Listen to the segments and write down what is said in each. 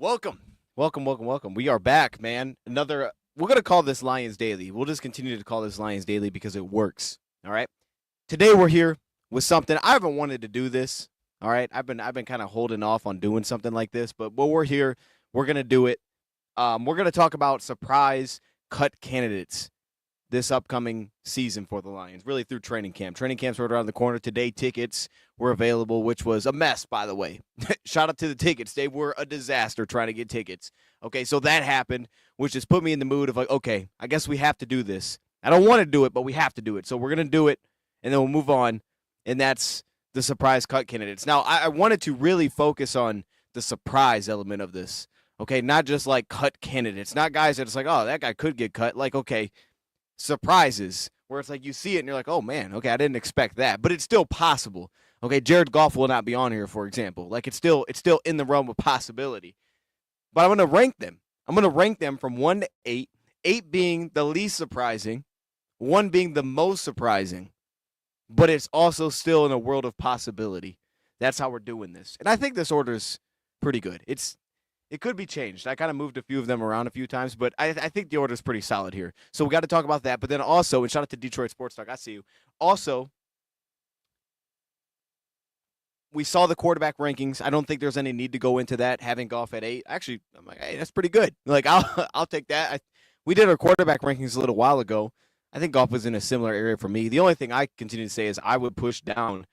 Welcome. Welcome. We are back, man. We're going to call this Lions Daily. We'll just continue to call this Lions Daily because it works. All right. Today we're here with something. I haven't wanted to do this. All right. I've been kind of holding off on doing something like this, but we're here. We're going to do it. We're going to talk about surprise cut candidates this upcoming season for the Lions, really through training camp. Training camp's right around the corner. Today, tickets were available, which was a mess, by the way. Shout out to the tickets. They were a disaster trying to get tickets. Okay, so that happened, which just put me in the mood of like, okay, I guess we have to do this. I don't want to do it, but we have to do it. So we're going to do it, and then we'll move on, and that's the surprise cut candidates. Now, I wanted to really focus on the surprise element of this, okay, not just like cut candidates, not guys that it's like, oh, that guy could get cut. Like, okay, surprises where it's like you see it and you're like, oh man, okay, I didn't expect that, but it's still possible. Okay, Jared Goff will not be on here, for example. Like it's still in the realm of possibility. But I'm gonna rank them. I'm gonna rank them from 1 to 8. 8 being the least surprising, 1 being the most surprising. But it's also still in a world of possibility. That's how we're doing this, and I think this order's pretty good. It could be changed. I kind of moved a few of them around a few times, but I think the order is pretty solid here. So we got to talk about that. But then also, and shout out to Detroit Sports Talk, I see you. Also, we saw the quarterback rankings. I don't think there's any need to go into that. Having Goff at 8, actually, I'm like, hey, that's pretty good. Like I'll take that. We did our quarterback rankings a little while ago. I think Goff was in a similar area for me. The only thing I continue to say is I would push down.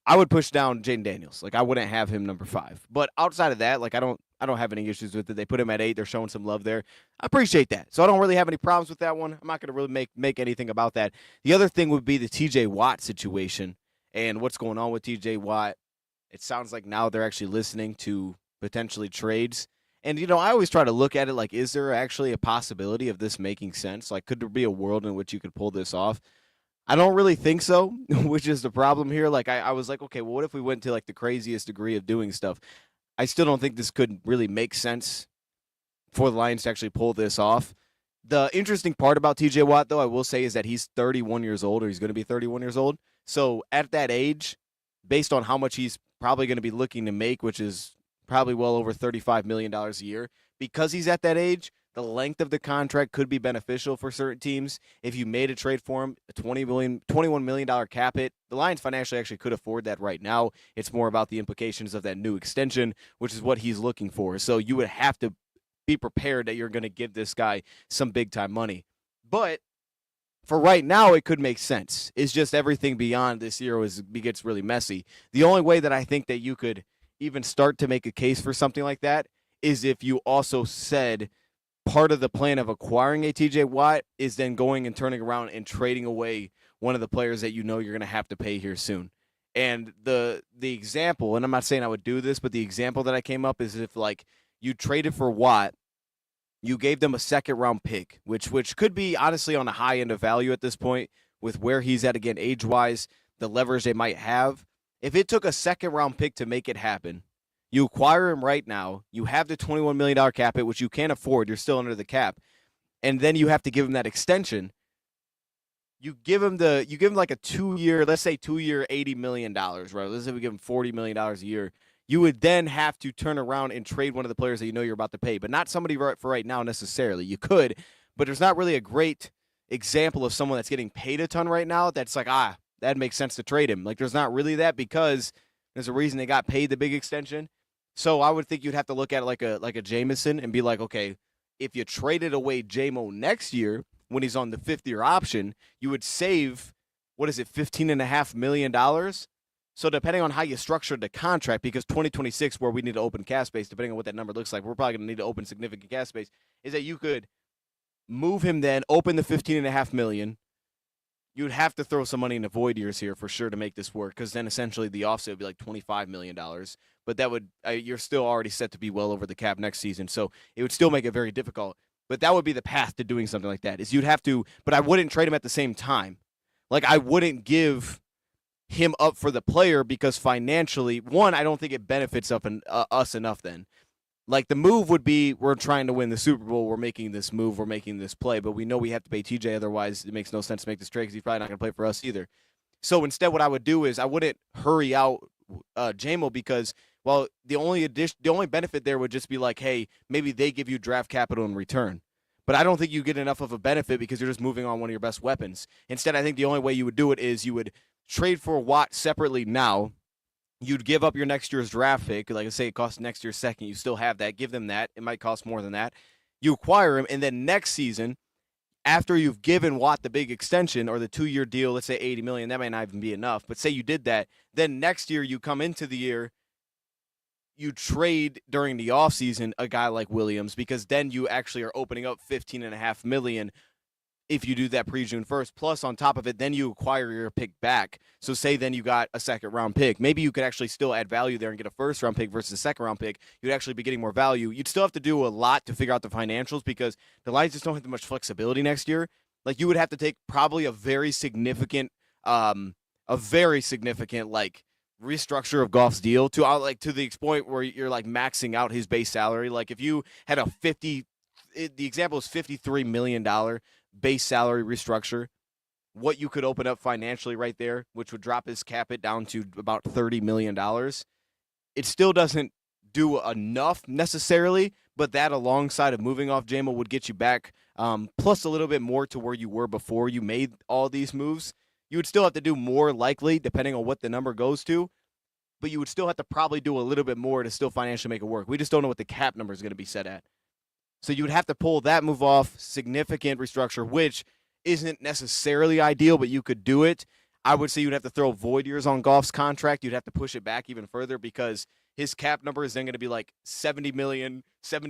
Jaden Daniels. Like I wouldn't have him number 5. But outside of that, like I don't have any issues with it. They put him at 8. They're showing some love there. I appreciate that. So I don't really have any problems with that one. I'm not going to really make anything about that. The other thing would be the TJ Watt situation and what's going on with TJ Watt. It sounds like now they're actually listening to potentially trades. And, I always try to look at it like, is there actually a possibility of this making sense? Like, could there be a world in which you could pull this off? I don't really think so, which is the problem here. Like, I was like, okay, well, what if we went to, like, the craziest degree of doing stuff? I still don't think this could really make sense for the Lions to actually pull this off. The interesting part about TJ Watt, though, I will say, is that he's 31 years old, or he's going to be 31 years old. So at that age, based on how much he's probably going to be looking to make, which is probably well over $35 million a year, because he's at that age, the length of the contract could be beneficial for certain teams. If you made a trade for him, a $21 million cap hit, the Lions financially actually could afford that right now. It's more about the implications of that new extension, which is what he's looking for. So you would have to be prepared that you're going to give this guy some big-time money. But for right now, it could make sense. It's just everything beyond this year gets really messy. The only way that I think that you could even start to make a case for something like that is if you also said part of the plan of acquiring a TJ Watt is then going and turning around and trading away one of the players that you're going to have to pay here soon. And the example, and I'm not saying I would do this, but the example that I came up is if like you traded for Watt, you gave them a second-round pick, which could be honestly on the high end of value at this point with where he's at, again, age-wise, the leverage they might have. If it took a second-round pick to make it happen, you acquire him right now, you have the $21 million cap hit, which you can't afford, you're still under the cap, and then you have to give him that extension. You give him like a 2-year, let's say 2-year, $80 million, right? Let's say we give him $40 million a year. You would then have to turn around and trade one of the players that you know you're about to pay, but not somebody for right now necessarily. You could, but there's not really a great example of someone that's getting paid a ton right now that's like, that makes sense to trade him. Like, there's not really that because there's a reason they got paid the big extension. So I would think you'd have to look at it like a Jameson and be like, okay, if you traded away J-Mo next year when he's on the 5th-year option, you would save, $15.5 million? So depending on how you structured the contract, because 2026, where we need to open cap space, depending on what that number looks like, we're probably going to need to open significant cap space, is that you could move him then, open the $15.5 million. You'd have to throw some money in the void years here for sure to make this work, because then essentially the offset would be like $25 million. But that would you're still already set to be well over the cap next season, so it would still make it very difficult. But that would be the path to doing something like that, is you'd have to, but I wouldn't trade him at the same time. Like, I wouldn't give him up for the player because financially, one, I don't think it benefits us enough then. Like, the move would be, we're trying to win the Super Bowl, we're making this move, we're making this play, but we know we have to pay TJ, otherwise it makes no sense to make this trade because he's probably not going to play for us either. So instead what I would do is I wouldn't hurry out J-Mo because Well, the only benefit there would just be like, hey, maybe they give you draft capital in return. But I don't think you get enough of a benefit because you're just moving on one of your best weapons. Instead, I think the only way you would do it is you would trade for Watt separately now. You'd give up your next year's draft pick. Like I say, it costs next year's second. You still have that. Give them that. It might cost more than that. You acquire him, and then next season, after you've given Watt the big extension or the 2-year deal, let's say $80 million, that might not even be enough. But say you did that, then next year you come into the year, you trade during the offseason a guy like Williams, because then you actually are opening up $15.5 million if you do that pre-June 1st. Plus, on top of it, then you acquire your pick back. So say then you got a second-round pick. Maybe you could actually still add value there and get a first-round pick versus a second-round pick. You'd actually be getting more value. You'd still have to do a lot to figure out the financials because the Lions just don't have that much flexibility next year. Like, you would have to take probably a very significant like restructure of Goff's deal to the point where you're like maxing out his base salary. Like, if you had the example is $53 million base salary restructure, what you could open up financially right there, which would drop his cap it down to about $30 million. It still doesn't do enough necessarily, but that alongside of moving off Jamal would get you back plus a little bit more to where you were before you made all these moves. You would still have to do more likely depending on what the number goes to, but you would still have to probably do a little bit more to still financially make it work. We just don't know what the cap number is going to be set at. So you would have to pull that move off, significant restructure, which isn't necessarily ideal, but you could do it. I would say you'd have to throw void years on Goff's contract. You'd have to push it back even further because his cap number is then going to be like 70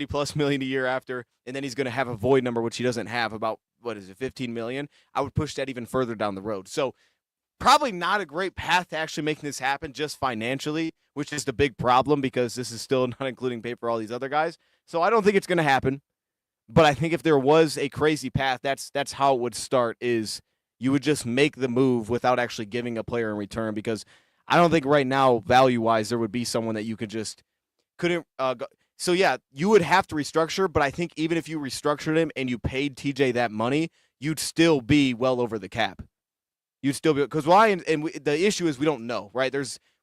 plus million a year after, and then he's going to have a void number, which he doesn't have, about, 15 million. I would push that even further down the road. So probably not a great path to actually making this happen just financially, which is the big problem because this is still not including pay for all these other guys. So I don't think it's going to happen. But I think if there was a crazy path, that's how it would start, is you would just make the move without actually giving a player in return, because I don't think right now, value-wise, there would be someone that you couldn't go. So, yeah, you would have to restructure, but I think even if you restructured him and you paid TJ that money, you'd still be well over the cap. You'd still be – because the issue is we don't know, right?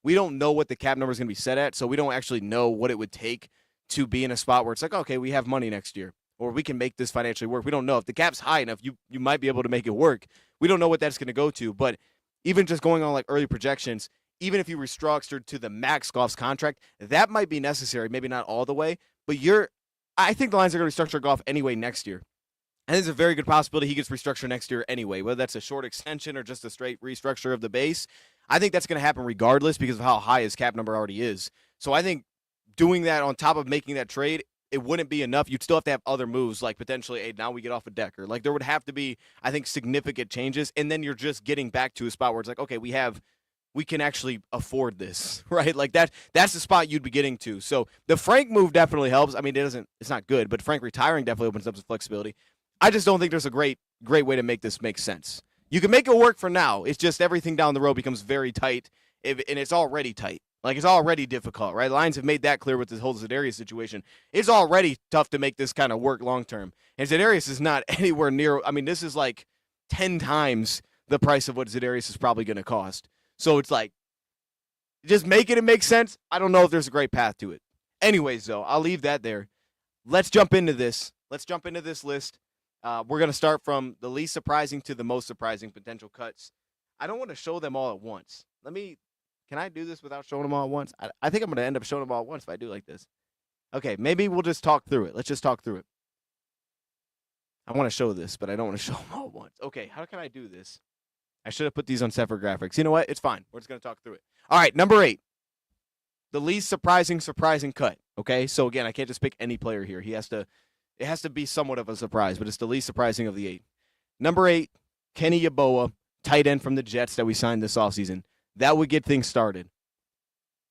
We don't know what the cap number is going to be set at, so we don't actually know what it would take to be in a spot where it's like, okay, we have money next year, or we can make this financially work. We don't know. If the cap's high enough, you might be able to make it work. We don't know what that's going to go to, but even just going on like early projections, even if you restructured to the max Goff's contract, that might be necessary, maybe not all the way, but I think the Lions are going to restructure Goff anyway next year. And there's a very good possibility he gets restructured next year anyway, whether that's a short extension or just a straight restructure of the base. I think that's going to happen regardless because of how high his cap number already is. So I think doing that on top of making that trade, it wouldn't be enough. You'd still have to have other moves, like potentially, hey, now we get off a Decker. Like, there would have to be, I think, significant changes, and then you're just getting back to a spot where it's like, okay, we can actually afford this, right? Like, that's the spot you'd be getting to. So the Frank move definitely helps. I mean, it's not good, but Frank retiring definitely opens up some flexibility. I just don't think there's a great way to make this make sense. You can make it work for now. It's just everything down the road becomes very tight, and it's already tight. Like, it's already difficult, right? Lions have made that clear with this whole Za'Darius situation. It's already tough to make this kind of work long-term. And Za'Darius is not anywhere near – I mean, this is like 10 times the price of what Za'Darius is probably going to cost. So it's like, just make it make sense. I don't know if there's a great path to it. Anyways, though, I'll leave that there. Let's jump into this. Let's jump into this list. We're going to start from the least surprising to the most surprising potential cuts. I don't want to show them all at once. Can I do this without showing them all at once? I think I'm going to end up showing them all at once if I do like this. Okay, maybe we'll just talk through it. Let's just talk through it. I want to show this, but I don't want to show them all at once. Okay, how can I do this? I should have put these on separate graphics. You know what? It's fine. We're just going to talk through it. All right, number 8. The least surprising cut. Okay, so again, I can't just pick any player here. It has to be somewhat of a surprise, but it's the least surprising of the 8. Number 8, Kenny Yeboah, tight end from the Jets that we signed this offseason. That would get things started.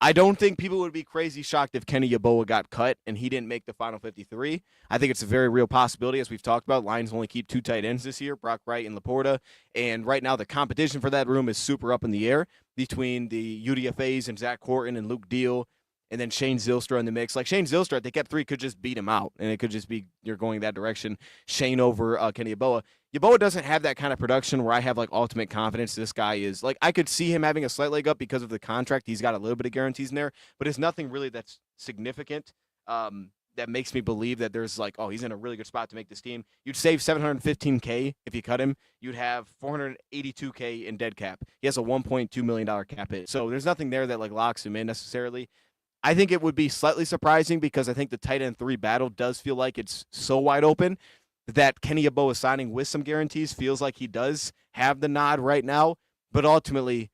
I don't think people would be crazy shocked if Kenny Yeboah got cut and he didn't make the final 53. I think it's a very real possibility, as we've talked about. Lions only keep 2 tight ends this year, Brock Wright and Laporta. And right now the competition for that room is super up in the air between the UDFAs and Zach Horton and Luke Deal, and then Shane Zylstra in the mix. Like, Shane Zylstra, if they kept 3, could just beat him out, and it could just be you're going that direction. Shane over Kenny Yeboah. Yeboah doesn't have that kind of production where I have like ultimate confidence this guy is. Like I could see him having a slight leg up because of the contract. He's got a little bit of guarantees in there, but it's nothing really that's significant. That makes me believe that there's like, oh, he's in a really good spot to make this team. You'd save $715K if you cut him. You'd have $482K in dead cap. He has a $1.2 million cap hit. So there's nothing there that like locks him in necessarily. I think it would be slightly surprising because I think the tight end 3 battle does feel like it's so wide open that Kenny Yeboah signing with some guarantees feels like he does have the nod right now. But ultimately,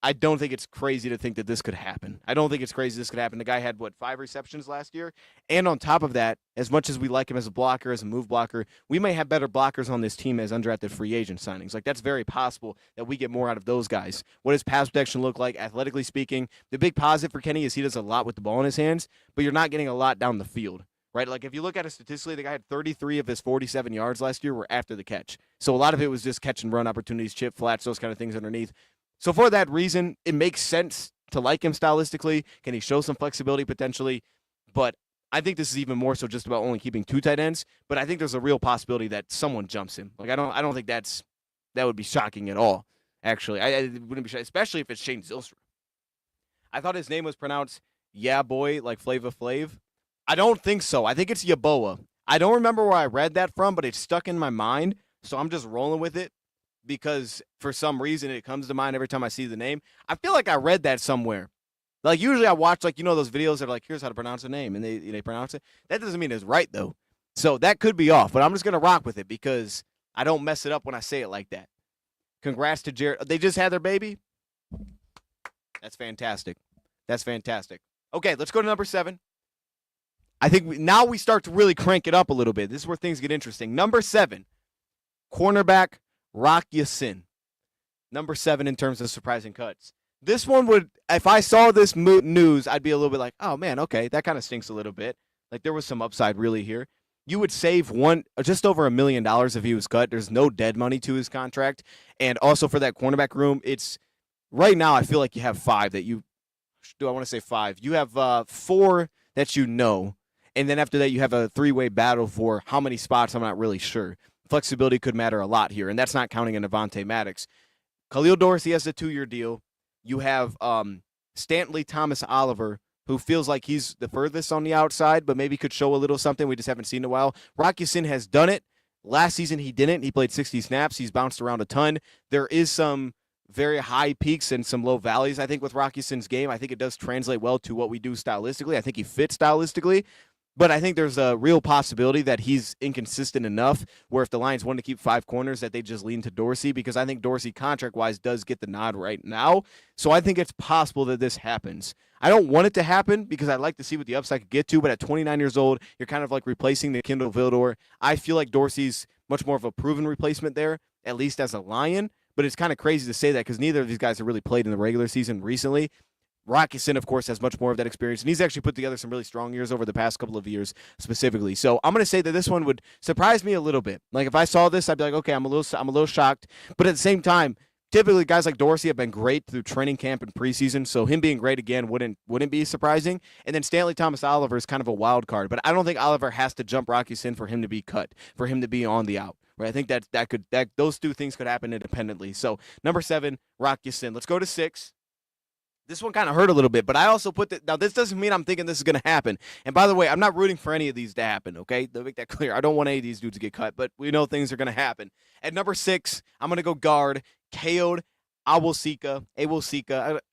I don't think it's crazy to think that this could happen. I don't think it's crazy this could happen. The guy had, 5 receptions last year? And on top of that, as much as we like him as a blocker, as a move blocker, we may have better blockers on this team as undrafted free agent signings. Like, that's very possible that we get more out of those guys. What does pass protection look like, athletically speaking? The big positive for Kenny is he does a lot with the ball in his hands, but you're not getting a lot down the field. Right? Like, if you look at it statistically, the guy had 33 of his 47 yards last year were after the catch. So a lot of it was just catch and run opportunities, chip flats, those kind of things underneath. So for that reason, it makes sense to like him stylistically. Can he show some flexibility potentially? But I think this is even more so just about only keeping 2 tight ends. But I think there's a real possibility that someone jumps him. Like, I don't think that would be shocking at all, actually. I wouldn't be shocked, especially if it's Shane Zylstra. I thought his name was pronounced Yeah Boy, like Flava Flav. I don't think so. I think it's Yeboah. I don't remember where I read that from, but it's stuck in my mind, so I'm just rolling with it because for some reason it comes to mind every time I see the name. I feel like I read that somewhere. Like, usually I watch, like, those videos that are like, here's how to pronounce a name, and they pronounce it. That doesn't mean it's right, though. So that could be off, but I'm just going to rock with it because I don't mess it up when I say it like that. Congrats to Jared. They just had their baby? That's fantastic. That's fantastic. Okay, let's go to number 7. I think now we start to really crank it up a little bit. This is where things get interesting. Number 7, cornerback Rock Ya-Sin. Number 7 in terms of surprising cuts. This one would, if I saw this news, I'd be a little bit like, oh, man, okay, that kind of stinks a little bit. Like, there was some upside really here. You would save just over $1 million if he was cut. There's no dead money to his contract. And also for that cornerback room, it's right now I feel like you have 5 that you, do I want to say 5? You have 4 that you know. And then after that, you have a 3-way battle for how many spots, I'm not really sure. Flexibility could matter a lot here, and that's not counting in Avonte Maddox. Khalil Dorsey has a 2-year deal. You have Stanley Thomas Oliver, who feels like he's the furthest on the outside, but maybe could show a little something we just haven't seen in a while. Rock Ya-Sin has done it. Last season, he didn't. He played 60 snaps. He's bounced around a ton. There is some very high peaks and some low valleys, I think, with Rock Ya-Sin's game. I think it does translate well to what we do stylistically. I think he fits stylistically. But I think there's a real possibility that he's inconsistent enough where if the Lions want to keep 5 corners that they just lean to Dorsey, because I think Dorsey contract-wise does get the nod right now. So I think it's possible that this happens. I don't want it to happen because I'd like to see what the upside could get to, but at 29 years old, you're kind of like replacing the Kindle Vildor. I feel like Dorsey's much more of a proven replacement there, at least as a Lion. But it's kind of crazy to say that because neither of these guys have really played in the regular season recently. Rock Ya-Sin, of course, has much more of that experience, and he's actually put together some really strong years over the past couple of years specifically. So I'm going to say that this one would surprise me a little bit. Like, if I saw this, I'd be like, okay, I'm a little shocked. But at the same time, typically guys like Dorsey have been great through training camp and preseason, so him being great again wouldn't be surprising. And then Stanley Thomas Oliver is kind of a wild card, but I don't think Oliver has to jump Rock Ya-Sin for him to be cut, for him to be on the out. Right? I think that those 2 things could happen independently. So number 7, Rock Ya-Sin. Let's go to 6. This one kind of hurt a little bit, but I also now this doesn't mean I'm thinking this is going to happen. And by the way, I'm not rooting for any of these to happen, okay? To make that clear. I don't want any of these dudes to get cut, but we know things are going to happen. At number 6, I'm going to go guard Kayode Awosika.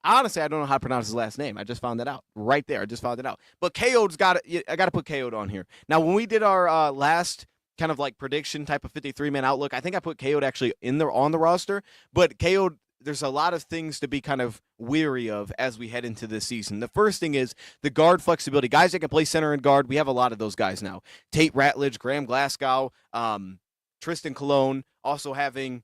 Honestly, I don't know how to pronounce his last name. I just found that out right there. I just found it out. But Kayode's I got to put Kayode on here. Now, when we did our last kind of like prediction type of 53-man outlook, I think I put Kayode actually on the roster, but Kayode, there's a lot of things to be kind of weary of as we head into this season. The first thing is the guard flexibility. Guys that can play center and guard, we have a lot of those guys now. Tate Ratledge, Graham Glasgow, Tristan Colon, also having,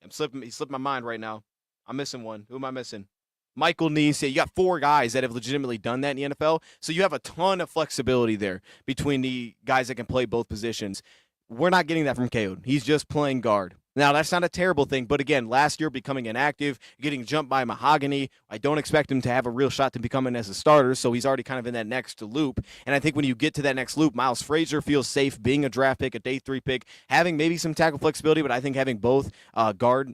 he slipped my mind right now. I'm missing one. Who am I missing? Michael Neese. You got 4 guys that have legitimately done that in the NFL. So you have a ton of flexibility there between the guys that can play both positions. We're not getting that from Kayode. He's just playing guard. Now, that's not a terrible thing, but again, last year becoming inactive, getting jumped by Mahogany, I don't expect him to have a real shot to become in as a starter, so he's already kind of in that next loop. And I think when you get to that next loop, Miles Frazier feels safe being a draft pick, a day 3 pick, having maybe some tackle flexibility, but I think having both guard,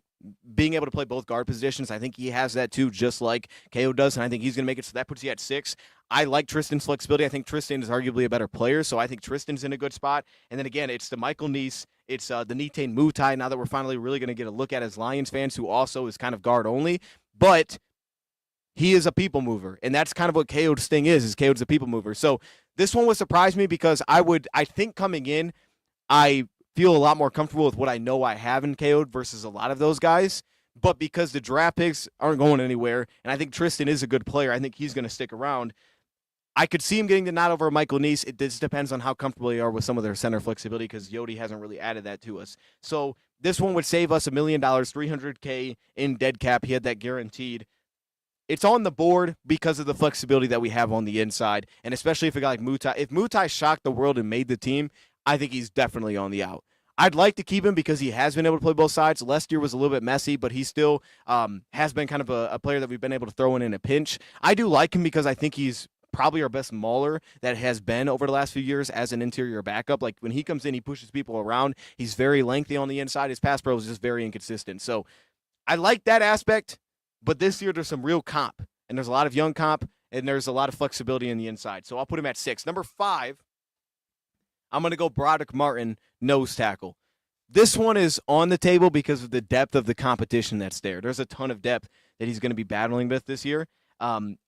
being able to play both guard positions, I think he has that too, just like KO does, and I think he's going to make it, so that puts you at 6. I like Tristan's flexibility. I think Tristan is arguably a better player, so I think Tristan's in a good spot. And then again, it's the Michael Neese, it's the Nitain Mutai, now that we're finally really going to get a look at as Lions fans, who also is kind of guard only, but he is a people mover, and that's kind of what KO's thing is KO's a people mover. So this one would surprise me because I think coming in, I feel a lot more comfortable with what I know I have in KO versus a lot of those guys. But because the draft picks aren't going anywhere, and I think Tristan is a good player, I think he's going to stick around. I could see him getting the nod over Michael Neese. It just depends on how comfortable they are with some of their center flexibility because Yodi hasn't really added that to us. So this one would save us $1 million, $300K in dead cap. He had that guaranteed. It's on the board because of the flexibility that we have on the inside, and especially if a guy like Mutai. If Mutai shocked the world and made the team, I think he's definitely on the out. I'd like to keep him because he has been able to play both sides. Last year was a little bit messy, but he still has been kind of a player that we've been able to throw in a pinch. I do like him because I think he's probably our best mauler that has been over the last few years as an interior backup. Like when he comes in, he pushes people around. He's very lengthy on the inside. His pass pro is just very inconsistent. So I like that aspect, but this year there's some real comp, and there's a lot of young comp, and there's a lot of flexibility in the inside. So I'll put him at 6. Number 5, I'm going to go Broderick Martin, nose tackle. This one is on the table because of the depth of the competition that's there. There's a ton of depth that he's going to be battling with this year.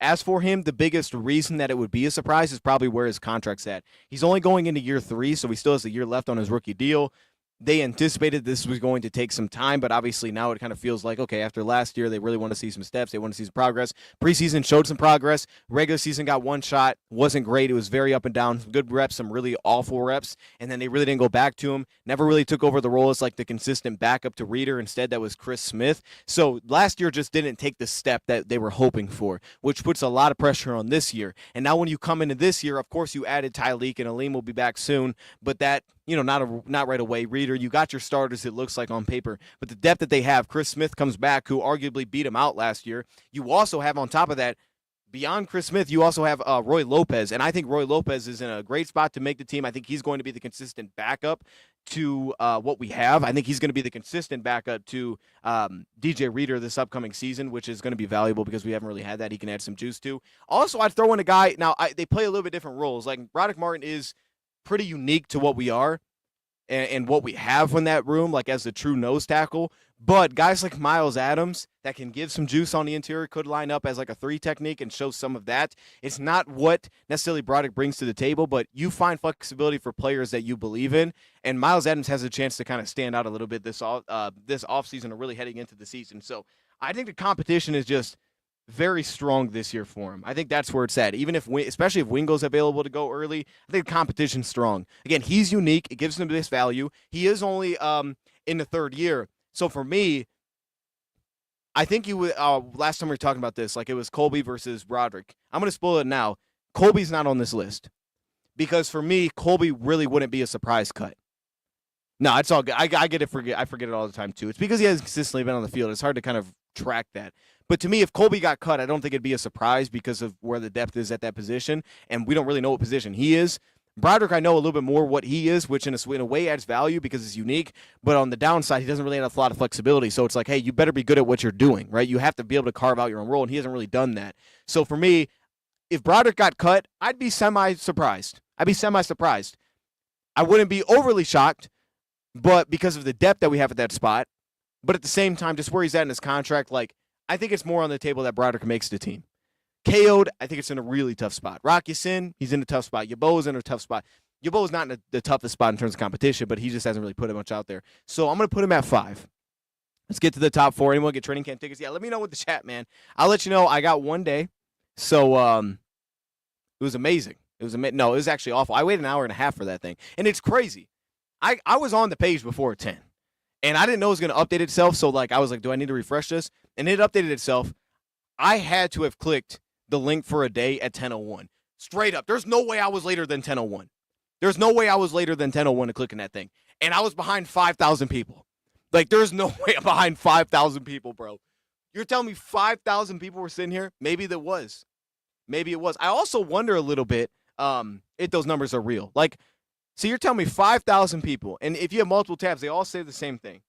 As for him, the biggest reason that it would be a surprise is probably where his contract's at. He's only going into year 3, so he still has a year left on his rookie deal. They anticipated this was going to take some time, but obviously now it kind of feels like, okay, after last year, they really want to see some steps. They want to see some progress. Preseason showed some progress. Regular season got one shot. Wasn't great. It was very up and down. Some good reps, some really awful reps, and then they really didn't go back to him. Never really took over the role as like the consistent backup to Reader. Instead, that was Chris Smith. So last year just didn't take the step that they were hoping for, which puts a lot of pressure on this year. And now when you come into this year, of course, you added Tyleek, and Aleem will be back soon, but that, not right away. Reader, you got your starters, it looks like on paper, but the depth that they have, Chris Smith comes back, who arguably beat him out last year. You also have on top of that, beyond Chris Smith, you also have Roy Lopez, and I think Roy Lopez is in a great spot to make the team. I think he's going to be the consistent backup to what we have. I think he's going to be the consistent backup to DJ Reader this upcoming season, which is going to be valuable because we haven't really had that. He can add some juice to. Also, I'd throw in a guy, now they play a little bit different roles. Like Broderick Martin is pretty unique to what we are and what we have in that room, like as a true nose tackle. But guys like Miles Adams that can give some juice on the interior could line up as like a 3 technique and show some of that. It's not what necessarily Broderick brings to the table, but you find flexibility for players that you believe in. And Miles Adams has a chance to kind of stand out a little bit this offseason or really heading into the season. So I think the competition is just very strong this year for him. I think that's where it's at. Especially if Wingo's available to go early, I think the competition's strong. Again, he's unique. It gives him this value. He is only in the 3rd year. So for me, I think you would. Last time we were talking about this, like it was Colby versus Broderick. I'm going to spoil it now. Colby's not on this list because for me, Colby really wouldn't be a surprise cut. No, it's all good. I get it. I forget it all the time too. It's because he hasn't consistently been on the field. It's hard to kind of track that. But to me, if Colby got cut, I don't think it'd be a surprise because of where the depth is at that position, and we don't really know what position he is. Broderick, I know a little bit more what he is, which in a way adds value because it's unique. But on the downside, he doesn't really have a lot of flexibility. So it's like, hey, you better be good at what you're doing, right? You have to be able to carve out your own role, and he hasn't really done that. So for me, if Broderick got cut, I'd be semi-surprised. I wouldn't be overly shocked, but because of the depth that we have at that spot. But at the same time, just where he's at in his contract, like, I think it's more on the table that Broderick makes the team. KO'd, I think it's in a really tough spot. Rock Ya-Sin, he's in a tough spot. Yebo's in a tough spot. Yebo's not in the toughest spot in terms of competition, but he just hasn't really put it much out there. So I'm going to put him at 5. Let's get to the top 4. Anyone get training camp tickets? Yeah, let me know with the chat, man. I'll let you know. I got one day. So it was amazing. No, it was actually awful. I waited an hour and a half for that thing. And it's crazy. I was on the page before 10. And I didn't know it was going to update itself. So like I was like, do I need to refresh this? And it updated itself. I had to have clicked the link for a day at 10:01. Straight up. There's no way I was later than 10:01. There's no way I was later than 10:01 to clicking that thing. And I was behind 5,000 people. Like, there's no way I'm behind 5,000 people, bro. You're telling me 5,000 people were sitting here? Maybe there was. Maybe it was. I also wonder a little bit if those numbers are real. Like, so you're telling me 5,000 people, and if you have multiple tabs, they all say the same thing.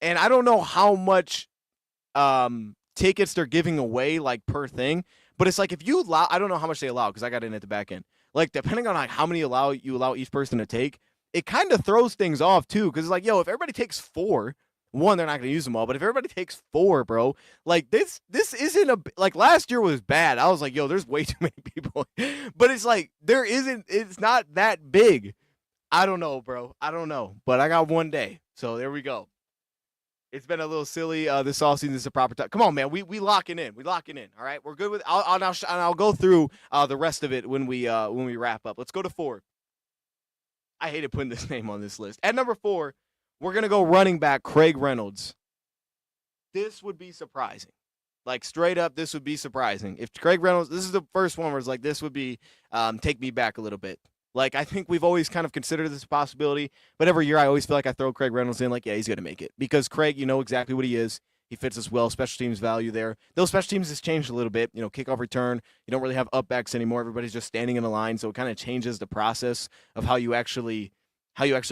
And I don't know how much tickets they're giving away, like, per thing. But it's like if you allow, I don't know how much they allow because I got in at the back end. Like, depending on like how many you allow each person to take, it kind of throws things off too. Because it's like, yo, if everybody takes 4, one, they're not going to use them all. But if everybody takes 4, bro, like this isn't like last year was bad. I was like, yo, there's way too many people. But it's like it's not that big. I don't know, bro. I don't know. But I got one day. So there we go. It's been a little silly this offseason. This is a proper time. Come on, man. We locking in. We locking in. All right. We're good with. I'll go through the rest of it when we wrap up. Let's go to 4. I hated putting this name on this list. At number 4, we're gonna go running back Craig Reynolds. This would be surprising. Like, straight up, this would be surprising if Craig Reynolds. This is the first one where it's like this would be take me back a little bit. Like, I think we've always kind of considered this a possibility, but every year I always feel like I throw Craig Reynolds in, like, yeah, he's going to make it. Because Craig, you know exactly what he is. He fits us well. Special teams value there. Those special teams has changed a little bit. You know, kickoff return, you don't really have up backs anymore. Everybody's just standing in a line, so it kind of changes the process of how you actually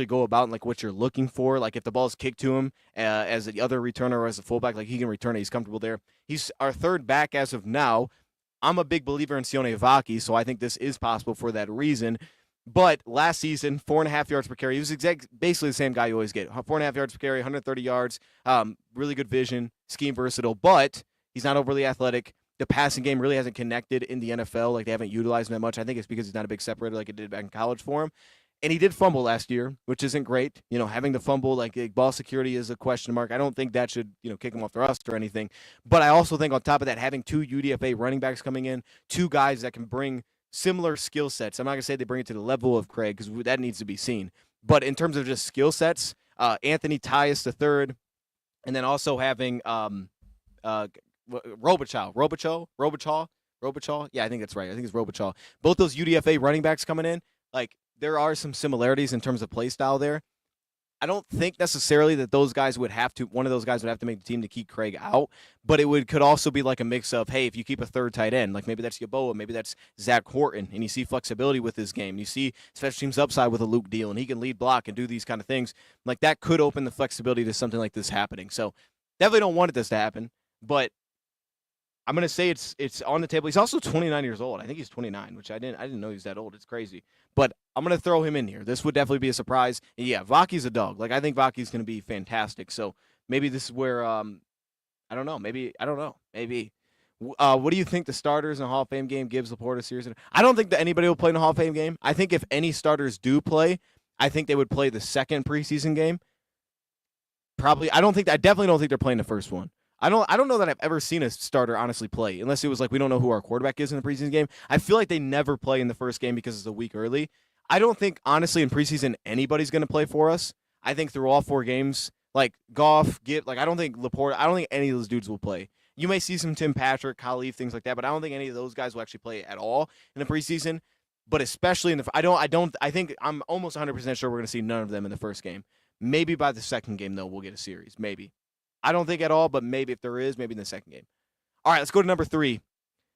go about and, like, what you're looking for. Like, if the ball's kicked to him as the other returner or as a fullback, like, he can return it. He's comfortable there. He's our third back as of now. I'm a big believer in Sione Vaki, so I think this is possible for that reason. But last season, 4.5 yards per carry. He was basically the same guy you always get. 4.5 yards per carry, 130 yards, really good vision, scheme versatile, but he's not overly athletic. The passing game really hasn't connected in the NFL. Like, they haven't utilized him that much. I think it's because he's not a big separator like it did back in college for him. And he did fumble last year, which isn't great. You know, having the fumble, like, ball security is a question mark. I don't think that should, kick him off the roster or anything. But I also think on top of that, having 2 UDFA running backs coming in, 2 guys that can bring similar skill sets. I'm not going to say they bring it to the level of Craig because that needs to be seen. But in terms of just skill sets, Anthony Tyus III, and then also having Robichaud. Yeah, I think that's right. I think it's Robichaud. Both those UDFA running backs coming in, like, there are some similarities in terms of play style there. I don't think necessarily that one of those guys would have to make the team to keep Craig out, but it could also be like a mix of, hey, if you keep a third tight end, like maybe that's Yeboah, maybe that's Zach Horton, and you see flexibility with his game. You see special teams upside with a Luke Deal, and he can lead block and do these kind of things. Like, that could open the flexibility to something like this happening. So definitely don't want this to happen, but I'm going to say it's on the table. He's also 29 years old. I think he's 29, which I didn't know he was that old. It's crazy. But I'm going to throw him in here. This would definitely be a surprise. And yeah, Vaki's a dog. Like, I think Vaki's going to be fantastic. So maybe this is where I don't know. Maybe. What do you think the starters in the Hall of Fame game gives Laporta series? I don't think that anybody will play in the Hall of Fame game. I think if any starters do play, I think they would play the second preseason game. Probably. I definitely don't think they're playing the first one. I don't know that I've ever seen a starter honestly play, unless it was like we don't know who our quarterback is in the preseason game. I feel like they never play in the first game because it's a week early. I don't think, honestly, in preseason anybody's going to play for us. I think through all 4 games, like Goff, I don't think Laporta, I don't think any of those dudes will play. You may see some Tim Patrick, Khalif, things like that, but I don't think any of those guys will actually play at all in the preseason. But especially in I think I'm almost 100% sure we're going to see none of them in the first game. Maybe by the second game, though, we'll get a series. Maybe. I don't think at all, but maybe if there is, maybe in the second game. All right, let's go to number 3.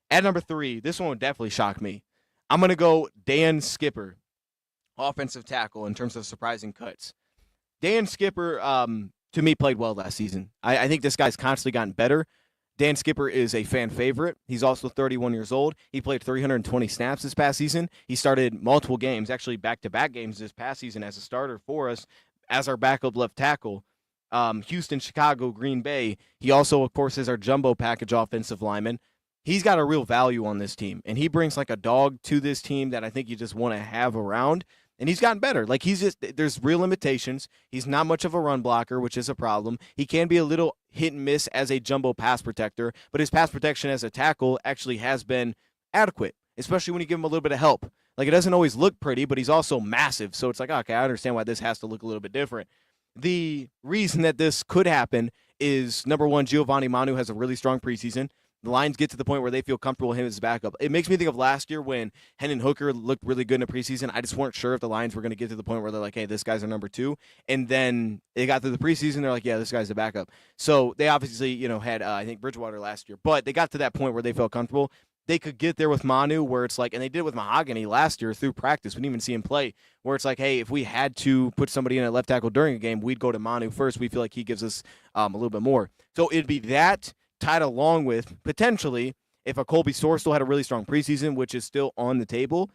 At number 3, this one would definitely shock me. I'm going to go Dan Skipper, offensive tackle, in terms of surprising cuts. Dan Skipper, to me, played well last season. I think this guy's constantly gotten better. Dan Skipper is a fan favorite. He's also 31 years old. He played 320 snaps this past season. He started multiple games, actually back-to-back games this past season as a starter for us as our backup left tackle. Houston, Chicago, Green Bay. He also, of course, is our jumbo package offensive lineman. He's got a real value on this team, and he brings like a dog to this team that I think you just want to have around. And he's gotten better. Like, there's real limitations. He's not much of a run blocker, which is a problem. He can be a little hit and miss as a jumbo pass protector, but his pass protection as a tackle actually has been adequate, especially when you give him a little bit of help. Like, it doesn't always look pretty, but he's also massive. So it's like, okay, I understand why this has to look a little bit different. The reason that this could happen is, number one, Giovanni Manu has a really strong preseason. The Lions get to the point where they feel comfortable with him as a backup. It makes me think of last year when Hendon Hooker looked really good in the preseason. I just weren't sure if the Lions were going to get to the point where they're like, hey, this guy's our number 2. And then they got through the preseason. They're like, yeah, this guy's a backup. So they obviously, had, I think, Bridgewater last year. But they got to that point where they felt comfortable. They could get there with Manu where it's like, and they did it with Mahogany last year through practice. We didn't even see him play, where it's like, hey, if we had to put somebody in at left tackle during a game, we'd go to Manu first. We feel like he gives us a little bit more. So it'd be that tied along with potentially if a Colby Soar still had a really strong preseason, which is still on the table.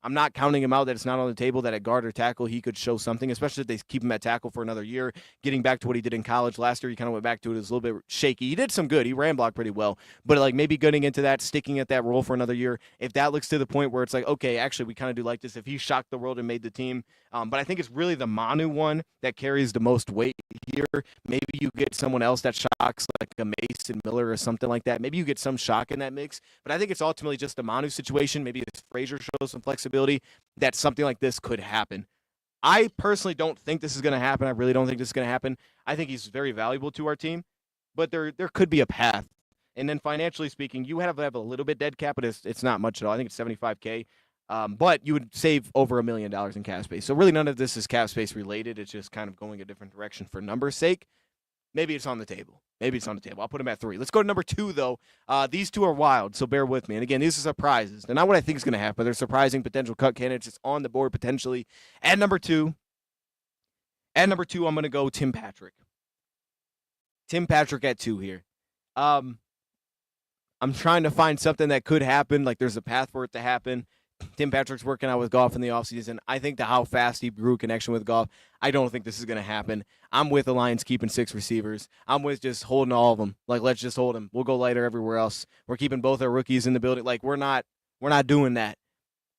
I'm not counting him out that it's not on the table, that at guard or tackle he could show something, especially if they keep him at tackle for another year. Getting back to what he did in college last year, he kind of went back to it. It was a little bit shaky. He did some good. He ran block pretty well. But like maybe getting into that, sticking at that role for another year, if that looks to the point where it's like, okay, actually we kind of do like this, if he shocked the world and made the team. But I think it's really the Manu one that carries the most weight here. Maybe you get someone else that shocks, like a Mason Miller or something like that. Maybe you get some shock in that mix. But I think it's ultimately just the Manu situation. Maybe if Frazier shows some flexibility, that something like this could happen. I personally don't think this is going to happen. I really don't think this is going to happen. I think he's very valuable to our team, but there could be a path. And then financially speaking, you have a little bit dead cap, but it's not much at all. I think it's $75K. But you would save over $1 million in cap space. So really none of this is cap space related. It's just kind of going a different direction for numbers' sake. Maybe it's on the table. I'll put him at 3. Let's go to number 2, though. These two are wild, so bear with me. And again, these are surprises. They're not what I think is going to happen. They're surprising potential cut candidates. It's on the board potentially. At number 2, I'm going to go Tim Patrick. Tim Patrick at 2 here. I'm trying to find something that could happen. Like there's a path for it to happen. Tim Patrick's working out with Goff in the offseason. I think how fast he grew connection with Goff, I don't think this is going to happen. I'm with the Lions keeping 6 receivers. I'm with just holding all of them. Like, let's just hold them. We'll go lighter everywhere else. We're keeping both our rookies in the building. Like, we're not doing that.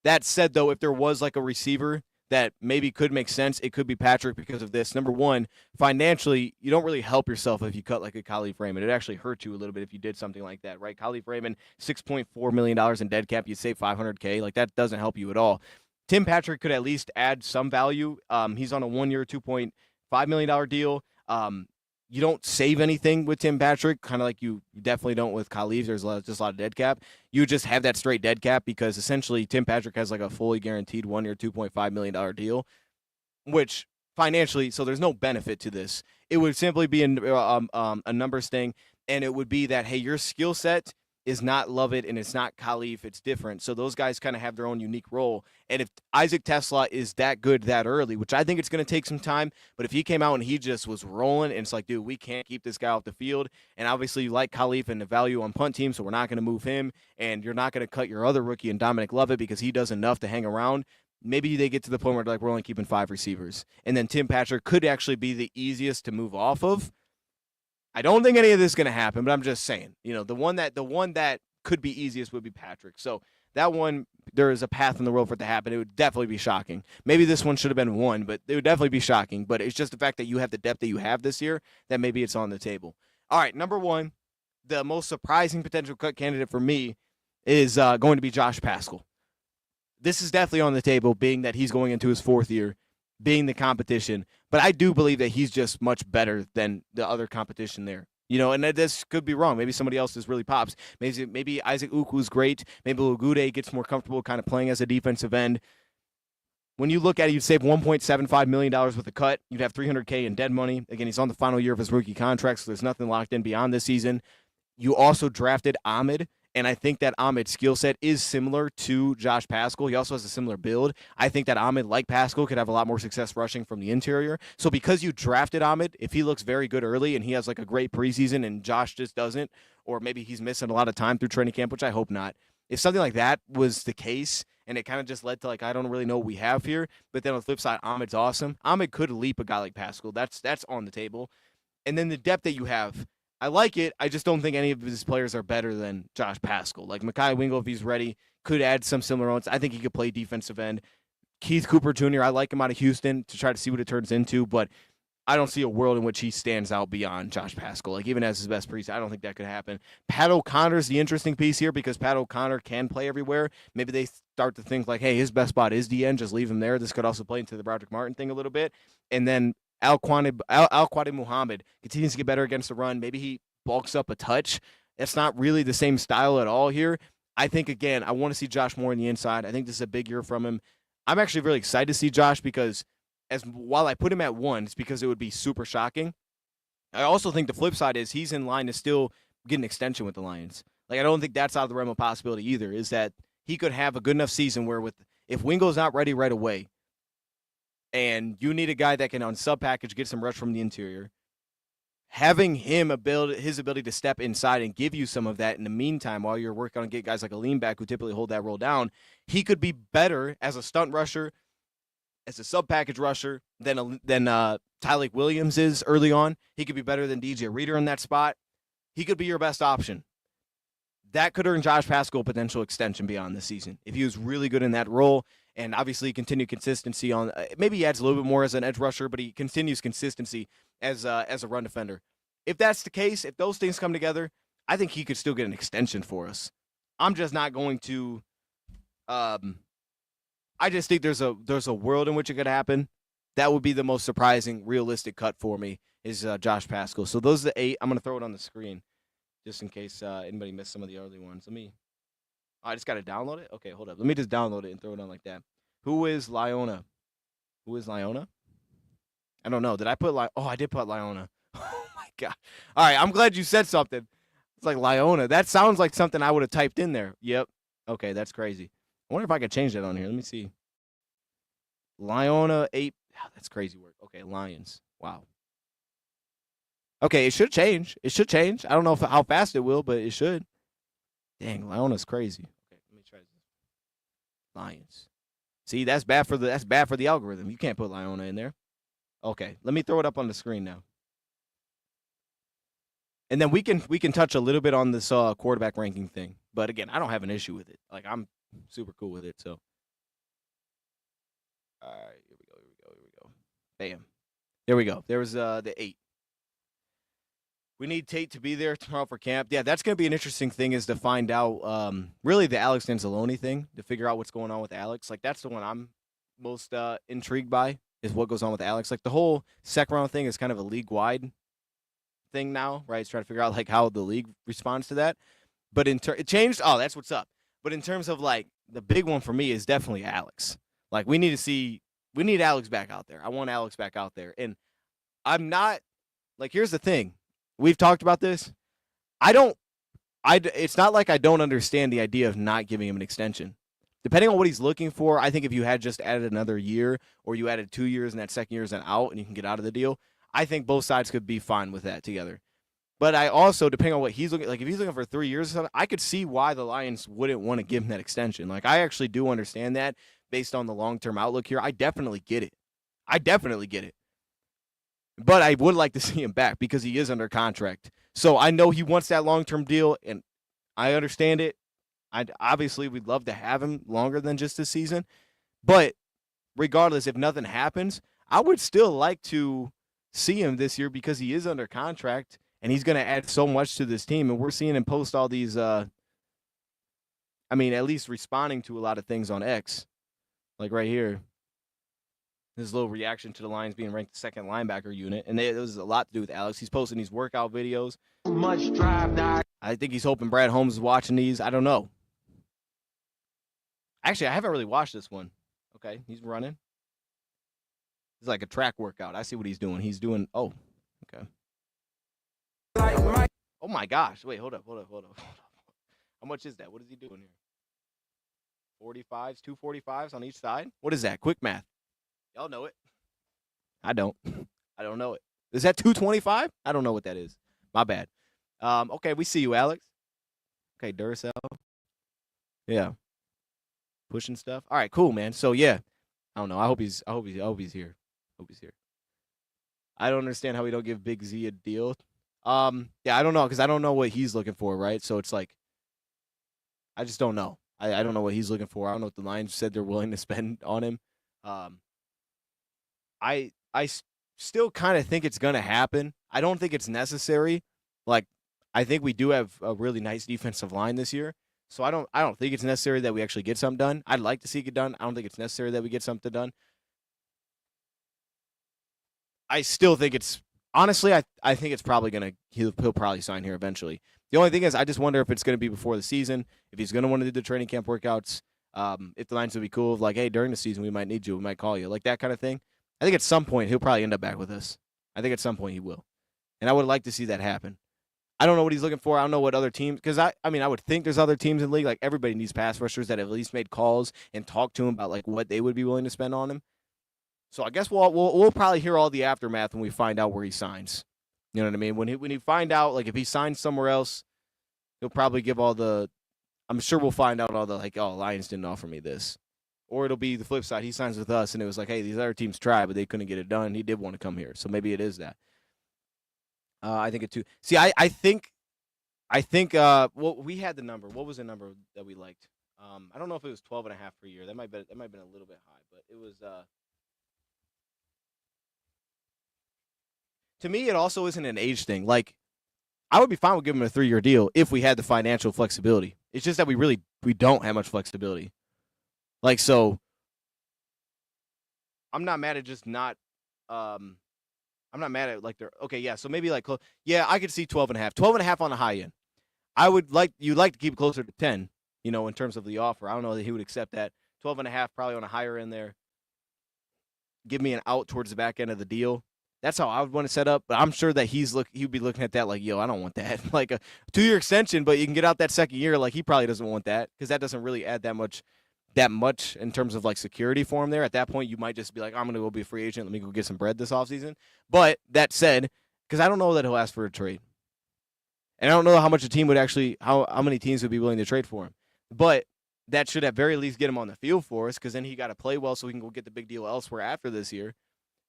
That said, though, if there was like a receiver that maybe could make sense, it could be Patrick because of this. Number one, financially, you don't really help yourself if you cut like a Khalif Raymond. It actually hurt you a little bit if you did something like that, right? Khalif Raymond, $6.4 million in dead cap. You save $500K. Like, that doesn't help you at all. Tim Patrick could at least add some value. He's on a 1-year, $2.5 million deal. You don't save anything with Tim Patrick, kind of like you definitely don't with Khalif. There's just a lot of dead cap. You just have that straight dead cap because essentially Tim Patrick has like a fully guaranteed 1-year, $2.5 million deal, which financially, so there's no benefit to this. It would simply be a numbers thing, and it would be that, hey, your skill set is not Lovett and it's not Khalif. It's different. So those guys kind of have their own unique role. And if Isaac Tesla is that good that early, which I think it's going to take some time, but if he came out and he just was rolling and it's like, dude, we can't keep this guy off the field. And obviously you like Khalif and the value on punt team, so we're not going to move him. And you're not going to cut your other rookie in Dominic Lovett because he does enough to hang around. Maybe they get to the point where like we're only keeping 5 receivers. And then Tim Patrick could actually be the easiest to move off of. I don't think any of this is going to happen, but I'm just saying, the one that could be easiest would be Patrick. So that one, there is a path in the world for it to happen. It would definitely be shocking. Maybe this one should have been 1, but it would definitely be shocking. But it's just the fact that you have the depth that you have this year that maybe it's on the table. All right, number 1, the most surprising potential cut candidate for me is going to be Josh Paschal. This is definitely on the table, being that he's going into his 4th year, being the competition. But I do believe that he's just much better than the other competition there. And this could be wrong. Maybe somebody else is really pops. Maybe Isaac Uku's great. Maybe Lugude gets more comfortable kind of playing as a defensive end. When you look at it, you'd save $1.75 million with a cut. You'd have $300K in dead money. Again, he's on the final year of his rookie contract, so there's nothing locked in beyond this season. You also drafted Ahmed. And I think that Ahmed's skill set is similar to Josh Paschal. He also has a similar build. I think that Ahmed, like Paschal, could have a lot more success rushing from the interior. So because you drafted Ahmed, if he looks very good early and he has like a great preseason and Josh just doesn't, or maybe he's missing a lot of time through training camp, which I hope not. If something like that was the case and it kind of just led to like, I don't really know what we have here, but then on the flip side, Ahmed's awesome. Ahmed could leap a guy like Paschal. That's on the table. And then the depth that you have, I like it. I just don't think any of his players are better than Josh Paschal. Like Mekhi Wingo, if he's ready, could add some similar ones. I think he could play defensive end. Keith Cooper Jr., I like him out of Houston to try to see what it turns into, but I don't see a world in which he stands out beyond Josh Paschal. Like even as his best preseason, I don't think that could happen. Pat O'Connor's the interesting piece here because Pat O'Connor can play everywhere. Maybe they start to think like, hey, his best spot is the end. Just leave him there. This could also play into the Broderick Martin thing a little bit. And then Al-Quadi Muhammad continues to get better against the run. Maybe he bulks up a touch. It's not really the same style at all here. I think, again, I want to see Josh more on the inside. I think this is a big year from him. I'm actually really excited to see Josh because while I put him at 1, it's because it would be super shocking. I also think the flip side is he's in line to still get an extension with the Lions. Like, I don't think that's out of the realm of possibility either, is that he could have a good enough season where if Wingo's not ready right away and you need a guy that can on sub package get some rush from the interior, having his ability to step inside and give you some of that in the meantime while you're working on get guys like a lean back who typically hold that role down, he could be better as a stunt rusher, as a sub package rusher than Tyleik Williams is early on. He could be better than DJ Reader in that spot. He could be your best option. That could earn Josh Paschal a potential extension beyond this season if he was really good in that role. And obviously continue consistency on maybe he adds a little bit more as an edge rusher, but he continues consistency as a run defender. If that's the case, if those things come together, I think he could still get an extension for us. I'm just not going to. I just think there's a world in which it could happen. That would be the most surprising, realistic cut for me is Josh Paschal. So those are the 8. I'm going to throw it on the screen just in case anybody missed some of the early ones. I just got to download it? Okay, hold up. Let me just download it and throw it on like that. Who is Liona? I don't know. Did I put I did put Liona. Oh, my God. All right, I'm glad you said something. It's like Liona. That sounds like something I would have typed in there. Yep. Okay, that's crazy. I wonder if I could change that on here. Let me see. Liona 8. Oh, that's crazy work. Okay, Lions. Wow. Okay, it should change. I don't know how fast it will, but it should. Dang, Liona's crazy. Okay, let me try this. Lions. See, that's bad for the algorithm. You can't put Liona in there. Okay, let me throw it up on the screen now. And then we can touch a little bit on this quarterback ranking thing. But again, I don't have an issue with it. Like, I'm super cool with it. So, all right, here we go. Bam. There we go. There was the 8. We need Tate to be there tomorrow for camp. Yeah, that's going to be an interesting thing is to find out really the Alex Anzalone thing, to figure out what's going on with Alex. Like, that's the one I'm most intrigued by is what goes on with Alex. Like, the whole second round thing is kind of a league-wide thing now, right? It's trying to figure out, like, how the league responds to that. But it changed. Oh, that's what's up. But in terms of, like, the big one for me is definitely Alex. Like, we need Alex back out there. I want Alex back out there. And I'm not, like, here's the thing. We've talked about this. It's not like I don't understand the idea of not giving him an extension. Depending on what he's looking for, I think if you had just added another year or you added 2 years and that second year is an out and you can get out of the deal, I think both sides could be fine with that together. But I also, depending on what he's looking, like if he's looking for 3 years or something, I could see why the Lions wouldn't want to give him that extension. Like, I actually do understand that based on the long-term outlook here. I definitely get it. But I would like to see him back because he is under contract. So I know he wants that long-term deal, and I understand it. Obviously, we'd love to have him longer than just this season. But regardless, if nothing happens, I would still like to see him this year because he is under contract, and he's going to add so much to this team. And we're seeing him post all these, at least responding to a lot of things on X. Like right here. His little reaction to the Lions being ranked the second linebacker unit. And it was a lot to do with Alex. He's posting these workout videos. Much drive. I think he's hoping Brad Holmes is watching these. I don't know. Actually, I haven't really watched this one. Okay, he's running. It's like a track workout. I see what he's doing. He's doing, okay. Oh, my gosh. Wait, hold up. How much is that? What is he doing here? 45s, 245s on each side? What is that? Quick math. Y'all know it. I don't know it. Is that 225? I don't know what that is. My bad. Okay, we see you, Alex. Okay, Duracell. Yeah. Pushing stuff. All right, cool, man. So yeah. I don't know. I hope he's here. I don't understand how we don't give Big Z a deal. Yeah, I don't know, because I don't know what he's looking for, right? So it's like I just don't know. I don't know what he's looking for. I don't know what the Lions said they're willing to spend on him. I still kind of think it's going to happen. I don't think it's necessary. Like, I think we do have a really nice defensive line this year. So I don't think it's necessary that we actually get something done. I'd like to see it get done. I don't think it's necessary that we get something done. I still think it's honestly, I think it's probably he'll probably sign here eventually. The only thing is, I just wonder if it's going to be before the season, if he's going to want to do the training camp workouts, if the Lions would be cool, like, hey, during the season, we might need you, we might call you, like that kind of thing. I think at some point, he'll probably end up back with us. I think at some point he will. And I would like to see that happen. I don't know what he's looking for. I don't know what other teams, because I mean, I would think there's other teams in the league. Like, everybody needs pass rushers that have at least made calls and talked to him about, like, what they would be willing to spend on him. So I guess we'll probably hear all the aftermath when we find out where he signs. You know what I mean? When he find out, like, if he signs somewhere else, he'll probably give all the. I'm sure we'll find out all the, like, oh, Lions didn't offer me this, or it'll be the flip side. He signs with us, and it was like, hey, these other teams tried, but they couldn't get it done. He did want to come here, so maybe it is that. I think it too. See, I think. Well, we had the number. What was the number that we liked? I don't know if it was 12.5 per year. That might have been a little bit high, but it was. To me, it also isn't an age thing. Like, I would be fine with giving him a 3-year deal if we had the financial flexibility. It's just that we don't have much flexibility. Like, so I'm not mad at just not. I'm not mad at, like, they're okay. Yeah, so maybe like yeah, I could see 12.5, 12.5 on the high end. You'd like to keep it closer to 10. In terms of the offer. I don't know that he would accept that. 12.5 probably on a higher end there. Give me an out towards the back end of the deal. That's how I would want to set up. But I'm sure that he'd be looking at that like, yo, I don't want that. Like a 2-year extension, but you can get out that second year. Like, he probably doesn't want that because that doesn't really add that much in terms of, like, security for him there. At that point, you might just be like, I'm going to go be a free agent. Let me go get some bread this offseason. But that said, because I don't know that he'll ask for a trade. And I don't know how much a team would actually, how many teams would be willing to trade for him. But that should at very least get him on the field for us, because then he got to play well so he can go get the big deal elsewhere after this year.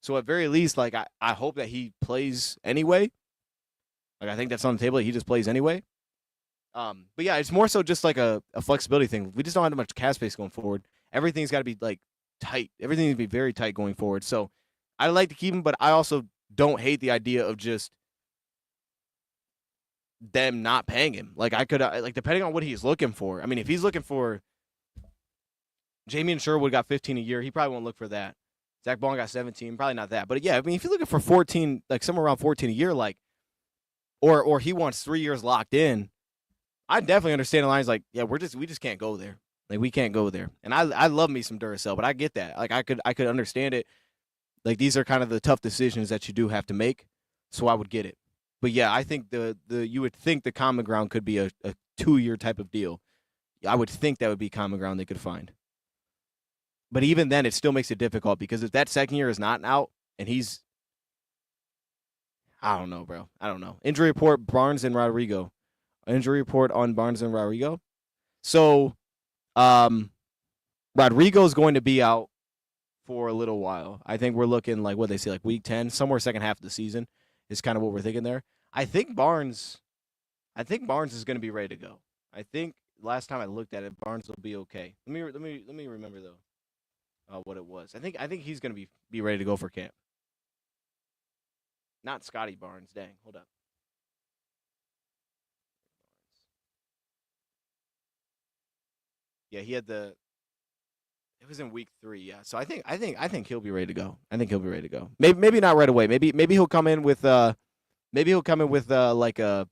So at very least, like, I hope that he plays anyway. Like, I think that's on the table. He just plays anyway. But yeah, it's more so just like a flexibility thing. We just don't have much cap space going forward. Everything's got to be, like, tight. Everything needs to be very tight going forward. So I'd like to keep him, but I also don't hate the idea of just them not paying him. Like, I could, like, depending on what he's looking for. I mean, if he's looking for Jamie Sherwood got 15 a year, he probably won't look for that. Zach Bond got 17, probably not that. But yeah, I mean, if you're looking for 14, like somewhere around 14 a year, like, or he wants 3 years locked in, I definitely understand the lines. Like, yeah, we just can't go there. Like, we can't go there. And I love me some Duracell, but I get that. Like, I could understand it. Like, these are kind of the tough decisions that you do have to make. So I would get it. But yeah, I think you would think the common ground could be a 2-year type of deal. I would think that would be common ground they could find. But even then, it still makes it difficult, because if that second year is not out and he's, I don't know, bro. I don't know. Injury report, Barnes and Rodrigo. Injury report on Barnes and Rodrigo. So, Rodrigo's going to be out for a little while. I think we're looking like what they say, like week 10, somewhere second half of the season is kind of what we're thinking there. I think Barnes is going to be ready to go. I think last time I looked at it, Barnes will be okay. Let me remember though, what it was. I think he's going to be ready to go for camp. Not Scotty Barnes. Dang, hold up. Yeah, he had the. It was in week 3. Yeah, so I think he'll be ready to go. I think he'll be ready to go. Maybe not right away. Maybe he'll come in with like a.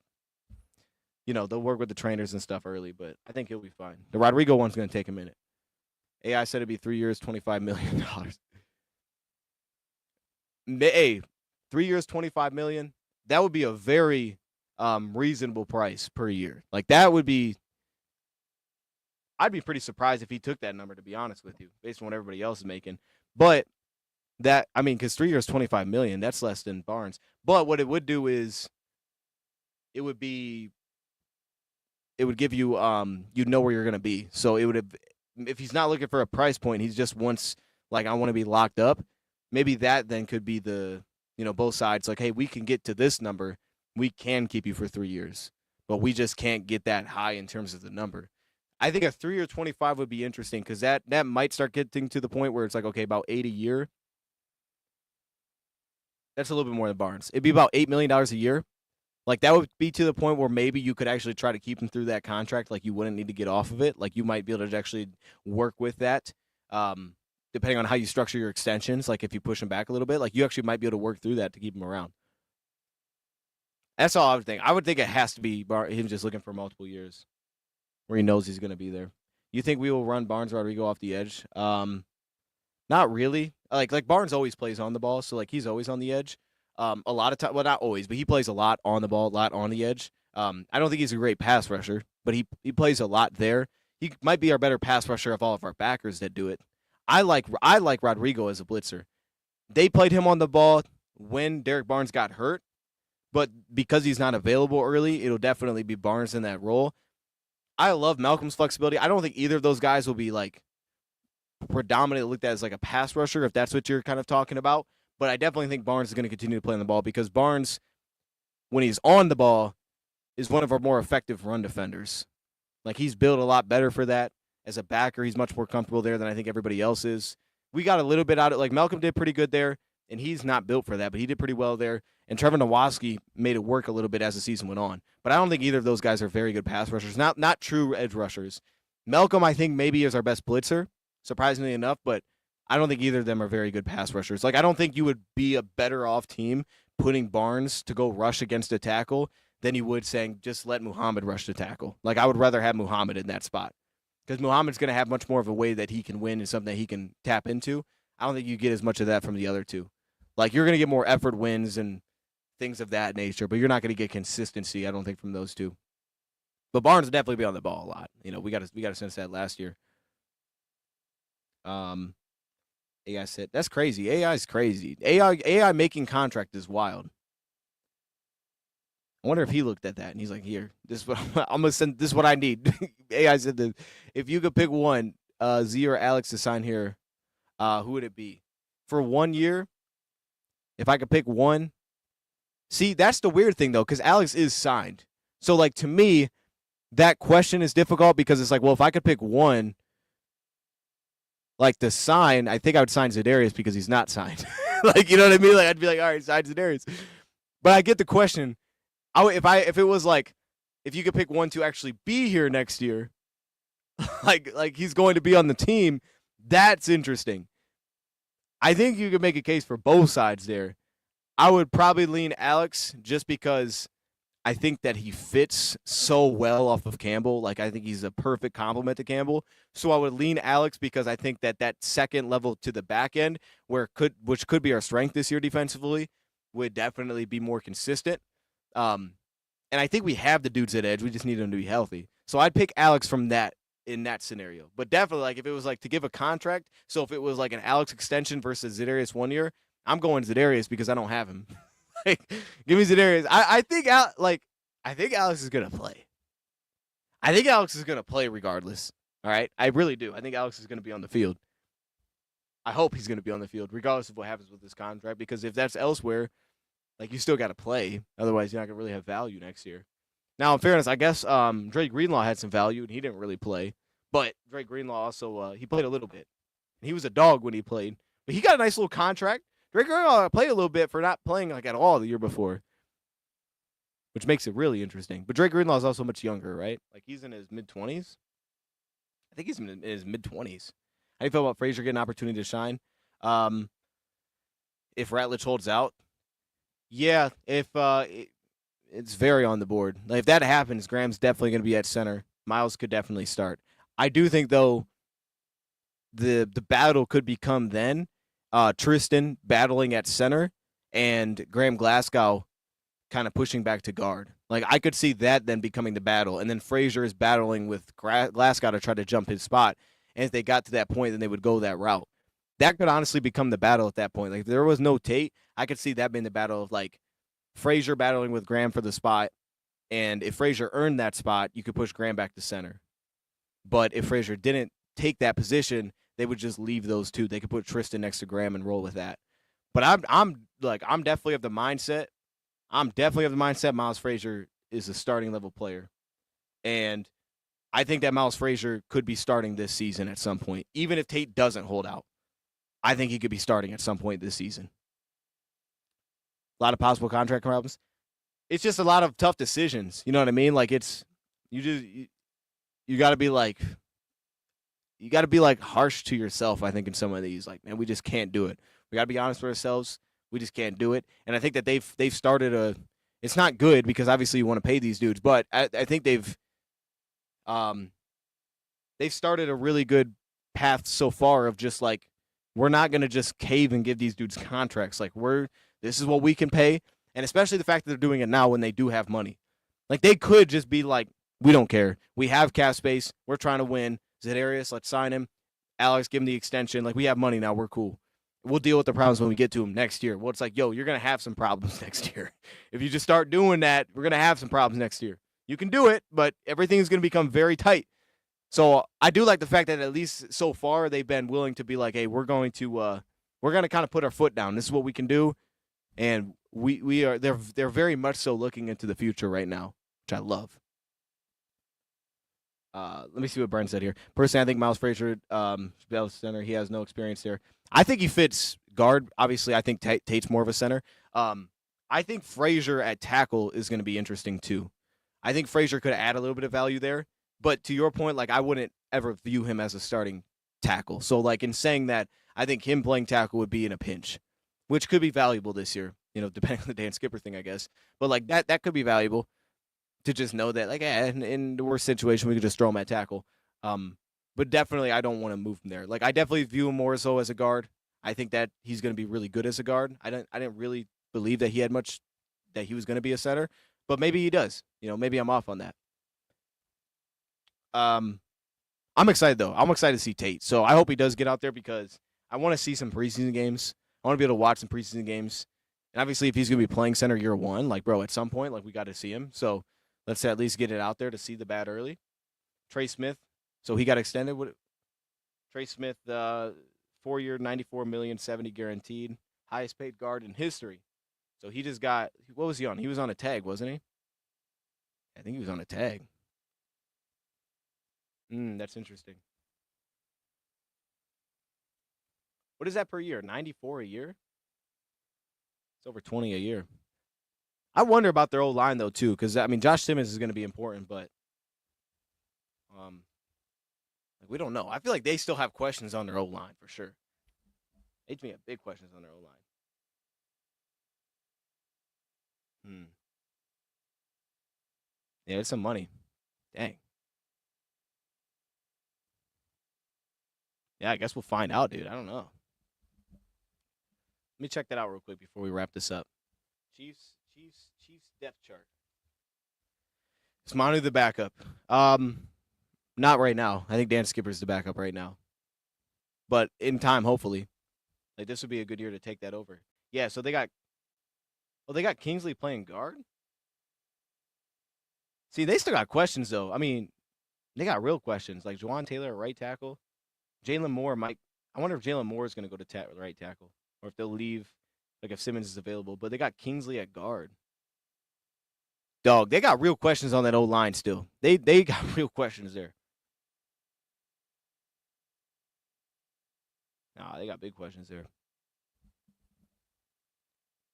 They'll work with the trainers and stuff early, but I think he'll be fine. The Rodrigo one's going to take a minute. AI said it'd be 3 years, $25 million. Hey, 3 years, $25 million. That would be a very reasonable price per year. Like, that would be. I'd be pretty surprised if he took that number, to be honest with you, based on what everybody else is making. But that, I mean, because 3 years, $25 million, that's less than Barnes. But what it would do is, it would give you, you know where you're going to be. So it would have, if he's not looking for a price point, he just wants, like, I want to be locked up. Maybe that then could be the, both sides. Like, hey, we can get to this number. We can keep you for 3 years, but we just can't get that high in terms of the number. I think a 3-year 25 would be interesting, because that might start getting to the point where it's like, okay, about 8 a year. That's a little bit more than Barnes. It'd be about $8 million a year. Like, that would be to the point where maybe you could actually try to keep him through that contract. Like, you wouldn't need to get off of it. Like, you might be able to actually work with that, depending on how you structure your extensions. Like, if you push him back a little bit, like, you actually might be able to work through that to keep him around. That's all I would think. I would think it has to be him just looking for multiple years where he knows he's going to be there. You think we will run Barnes Rodrigo off the edge? Not really. Like Barnes always plays on the ball, so like he's always on the edge. A lot of time, well, not always, but he plays a lot on the ball, a lot on the edge. I don't think he's a great pass rusher, but he plays a lot there. He might be our better pass rusher of all of our backers that do it. I like Rodrigo as a blitzer. They played him on the ball when Derek Barnes got hurt, but because he's not available early, it'll definitely be Barnes in that role. I love Malcolm's flexibility. I don't think either of those guys will be like predominantly looked at as like a pass rusher, if that's what you're kind of talking about. But I definitely think Barnes is going to continue to play on the ball because Barnes, when he's on the ball, is one of our more effective run defenders. Like he's built a lot better for that. As a backer, he's much more comfortable there than I think everybody else is. We got a little bit out of it. Like Malcolm did pretty good there, and he's not built for that, but he did pretty well there. And Trevor Nowatzki made it work a little bit as the season went on. But I don't think either of those guys are very good pass rushers, not true edge rushers. Malcolm, I think, maybe is our best blitzer, surprisingly enough, but I don't think either of them are very good pass rushers. Like I don't think you would be a better off team putting Barnes to go rush against a tackle than you would saying just let Muhammad rush the tackle. Like I would rather have Muhammad in that spot because Muhammad's going to have much more of a way that he can win and something that he can tap into. I don't think you get as much of that from the other two. Like you're going to get more effort wins and things of that nature, but you're not going to get consistency, I don't think, from those two. But Barnes will definitely be on the ball a lot. You know, we got to sense that last year. AI said that's crazy. AI is crazy. AI making contract is wild. I wonder if he looked at that and he's like, "Here, this is what I'm gonna send. This is what I need." AI said that if you could pick one, Z or Alex to sign here, who would it be? For 1 year, if I could pick one. See, that's the weird thing though, because Alex is signed. So like to me, that question is difficult because it's like, well, if I could pick one, like to sign, I think I would sign Za'Darius because he's not signed. Like, you know what I mean? Like I'd be like, all right, sign Za'Darius. But I get the question. If it was like, if you could pick one to actually be here next year, like he's going to be on the team, that's interesting. I think you could make a case for both sides there. I would probably lean Alex just because I think that he fits so well off of Campbell. Like I think he's a perfect complement to Campbell. So I would lean Alex because I think that second level to the back end, which could be our strength this year defensively, would definitely be more consistent. And I think we have the dudes at edge. We just need them to be healthy. So I'd pick Alex from that in that scenario. But definitely, like if it was like to give a contract, so if it was like an Alex extension versus Za'Darius 1 year, I'm going Za'Darius because I don't have him. Like, give me Za'Darius. I think Alex is gonna play. I think Alex is gonna play regardless. All right, I really do. I think Alex is gonna be on the field. I hope he's gonna be on the field regardless of what happens with this contract. Because if that's elsewhere, like you still got to play. Otherwise, you're not gonna really have value next year. Now, in fairness, I guess Drake Greenlaw had some value and he didn't really play. But Drake Greenlaw also he played a little bit. He was a dog when he played, but he got a nice little contract. Drake Greenlaw played a little bit for not playing like at all the year before, which makes it really interesting. But Drake Greenlaw is also much younger, right? Like he's in his mid-20s. I think he's in his mid-20s. How do you feel about Frazier getting an opportunity to shine? If Ratledge holds out, yeah. If it's very on the board. Like if that happens, Graham's definitely going to be at center. Miles could definitely start. I do think though the battle could become then Tristan battling at center and Graham Glasgow kind of pushing back to guard. Like I could see that then becoming the battle, and then Frazier is battling with Glasgow to try to jump his spot. And if they got to that point, then they would go that route. That could honestly become the battle at that point. Like if there was no Tate, I could see that being the battle of like Frazier battling with Graham for the spot. And if Frazier earned that spot, you could push Graham back to center. But if Frazier didn't take that position, they would just leave those two. They could put Tristan next to Graham and roll with that. But I'm definitely of the mindset. Miles Frazier is a starting level player. And I think that Miles Frazier could be starting this season at some point. Even if Tate doesn't hold out, I think he could be starting at some point this season. A lot of possible contract problems. It's just a lot of tough decisions. You know what I mean? Like it's you got to be like harsh to yourself. I think in some of these, like man, we just can't do it. We got to be honest with ourselves. We just can't do it. And I think that they've started It's not good because obviously you want to pay these dudes, but I think um they've started a really good path so far of just like we're not gonna just cave and give these dudes contracts. Like this is what we can pay, and especially the fact that they're doing it now when they do have money. Like they could just be like, we don't care. We have cap space. We're trying to win. Zedarius, let's sign him. Alex, give him the extension. Like we have money now. We're cool. We'll deal with the problems when we get to them next year. Well, it's like, yo, you're gonna have some problems next year. If you just start doing that, we're gonna have some problems next year. You can do it, but everything's gonna become very tight. So I do like the fact that at least so far they've been willing to be like, hey, we're going to kind of put our foot down. This is what we can do, and they're very much so looking into the future right now, which I love. Let me see what Brian said here. Personally, I think Miles Frazier should be able to center. He has no experience there. I think he fits guard. Obviously, I think Tate's more of a center. I think Frazier at tackle is going to be interesting too. I think Frazier could add a little bit of value there. But to your point, like I wouldn't ever view him as a starting tackle. So like in saying that, I think him playing tackle would be in a pinch, which could be valuable this year, depending on the Dan Skipper thing, I guess. But like that could be valuable to just know that, like, in the worst situation, we could just throw him at tackle. But definitely I don't want to move him there. Like I definitely view him more so as a guard. I think that he's going to be really good as a guard. I didn't really believe that he was going to be a center, but maybe he does. Maybe I'm off on that. I'm excited though. I'm excited to see Tate. So I hope he does get out there because I want to see some preseason games. I want to be able to watch some preseason games. And obviously, if he's going to be playing center year one, like bro, at some point, like we got to see him. So let's at least get it out there to see the bat early. Trey Smith. So he got extended. Trey Smith, 4-year, $94 million, $70 guaranteed, highest paid guard in history. So he just got. What was he on? He was on a tag, wasn't he? I think he was on a tag. That's interesting. What is that per year? 94 a year? It's over 20 a year. I wonder about their old line though too, because I mean Josh Simmons is going to be important, but we don't know. I feel like they still have questions on their old line for sure. HB have big questions on their old line. Yeah, it's some money. Dang. Yeah, I guess we'll find out, dude. I don't know. Let me check that out real quick before we wrap this up. Chiefs depth chart. Is Manu the backup? Not right now. I think Dan Skipper's the backup right now. But in time, hopefully. Like this would be a good year to take that over. Yeah, so they got Kingsley playing guard? See, they still got questions though. I mean, they got real questions. Like Juwan Taylor at right tackle. Jalen Moore might. I wonder if Jalen Moore is going to go to right tackle, or if they'll leave, like if Simmons is available. But they got Kingsley at guard. Dog, they got real questions on that old line still. They got real questions there. Nah, they got big questions there.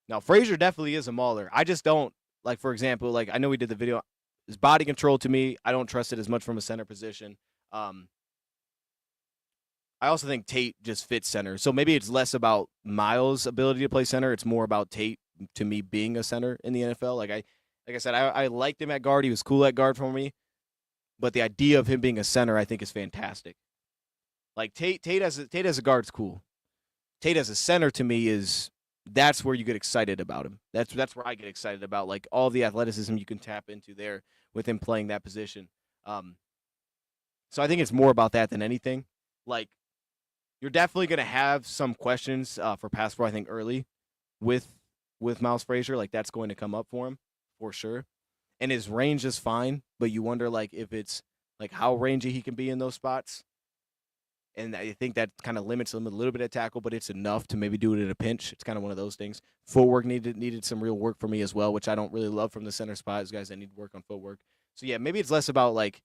Now, Frazier definitely is a mauler. I just don't, like, for example, like, I know we did the video. His body control, to me, I don't trust it as much from a center position. I also think Tate just fits center. So maybe it's less about Miles' ability to play center. It's more about Tate, to me, being a center in the NFL. Like I said, I liked him at guard. He was cool at guard for me. But the idea of him being a center, I think, is fantastic. Like Tate as a guard's cool. Tate as a center, to me, that's where you get excited about him. That's where I get excited about, like, all the athleticism you can tap into there with him playing that position. So I think it's more about that than anything. Like, you're definitely going to have some questions for pass pro, I think, early with Miles Frazier. Like, that's going to come up for him for sure. And his range is fine, but you wonder, like, if it's, like, how rangy he can be in those spots. And I think that kind of limits him a little bit at tackle, but it's enough to maybe do it in a pinch. It's kind of one of those things. Footwork needed some real work for me as well, which I don't really love from the center spot. Those guys that need work on footwork. So, yeah, maybe it's less about, like,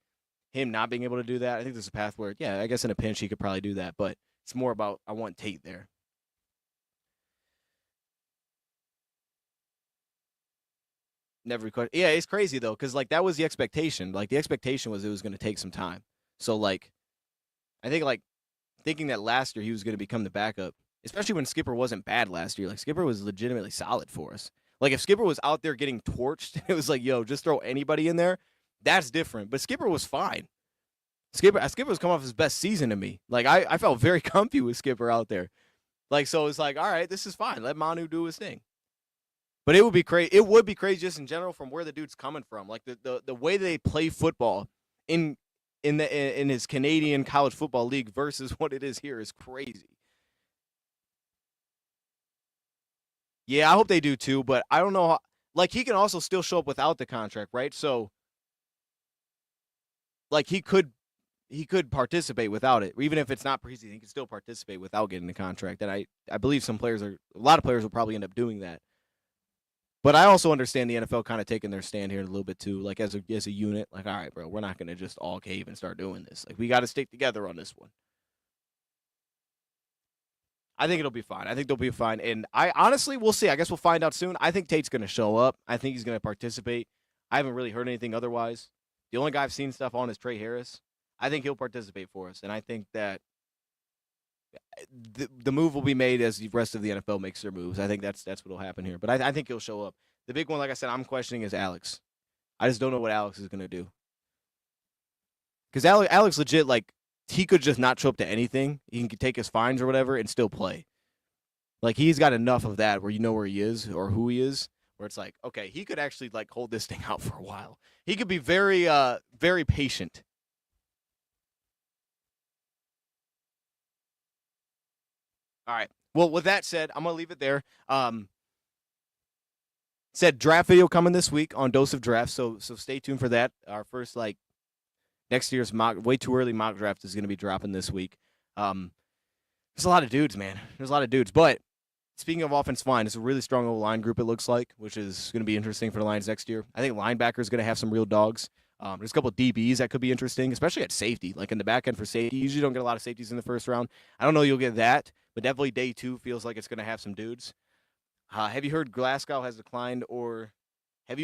him not being able to do that. I think there's a path where, yeah, I guess in a pinch he could probably do that, but it's more about I want Tate there. Never record. Yeah, it's crazy though, because like that was the expectation. Like the expectation was it was going to take some time. So like, I think like thinking that last year he was going to become the backup, especially when Skipper wasn't bad last year. Like Skipper was legitimately solid for us. Like if Skipper was out there getting torched, it was like, yo, just throw anybody in there. That's different. But Skipper was fine. Skipper was coming off his best season to me. Like I felt very comfy with Skipper out there. Like so it's like, all right, this is fine. Let Manu do his thing. But it would be crazy. It would be crazy just in general from where the dude's coming from. Like the way they play football in his Canadian college football league versus what it is here is crazy. Yeah, I hope they do too, but I don't know how, like he can also still show up without the contract, right? So like he could participate without it. Even if it's not preseason, he can still participate without getting the contract. And I believe a lot of players will probably end up doing that. But I also understand the NFL kind of taking their stand here a little bit too, like as a unit. Like, all right, bro, we're not going to just all cave and start doing this. Like, we got to stick together on this one. I think it'll be fine. I think they'll be fine. And I honestly, we'll see. I guess we'll find out soon. I think Tate's going to show up. I think he's going to participate. I haven't really heard anything otherwise. The only guy I've seen stuff on is Trey Harris. I think he'll participate for us. And I think that the move will be made as the rest of the NFL makes their moves. I think that's what will happen here. But I think he'll show up. The big one, like I said, I'm questioning is Alex. I just don't know what Alex is going to do. Because Alex legit, like, he could just not show up to anything. He can take his fines or whatever and still play. Like, he's got enough of that where you know where he is or who he is, where it's like, okay, he could actually, like, hold this thing out for a while. He could be very, very patient. All right. Well, with that said, I'm going to leave it there. Said draft video coming this week on Dose of Draft, so stay tuned for that. Our first, like, next year's way too early mock draft is going to be dropping this week. There's a lot of dudes, man. There's a lot of dudes. But speaking of offensive line, it's a really strong old line group, it looks like, which is going to be interesting for the Lions next year. I think linebacker is going to have some real dogs. There's a couple of DBs that could be interesting, especially at safety. Like in the back end for safety, you usually don't get a lot of safeties in the first round. I don't know you'll get that, but definitely day two feels like it's going to have some dudes. Have you heard Glasgow has declined, or is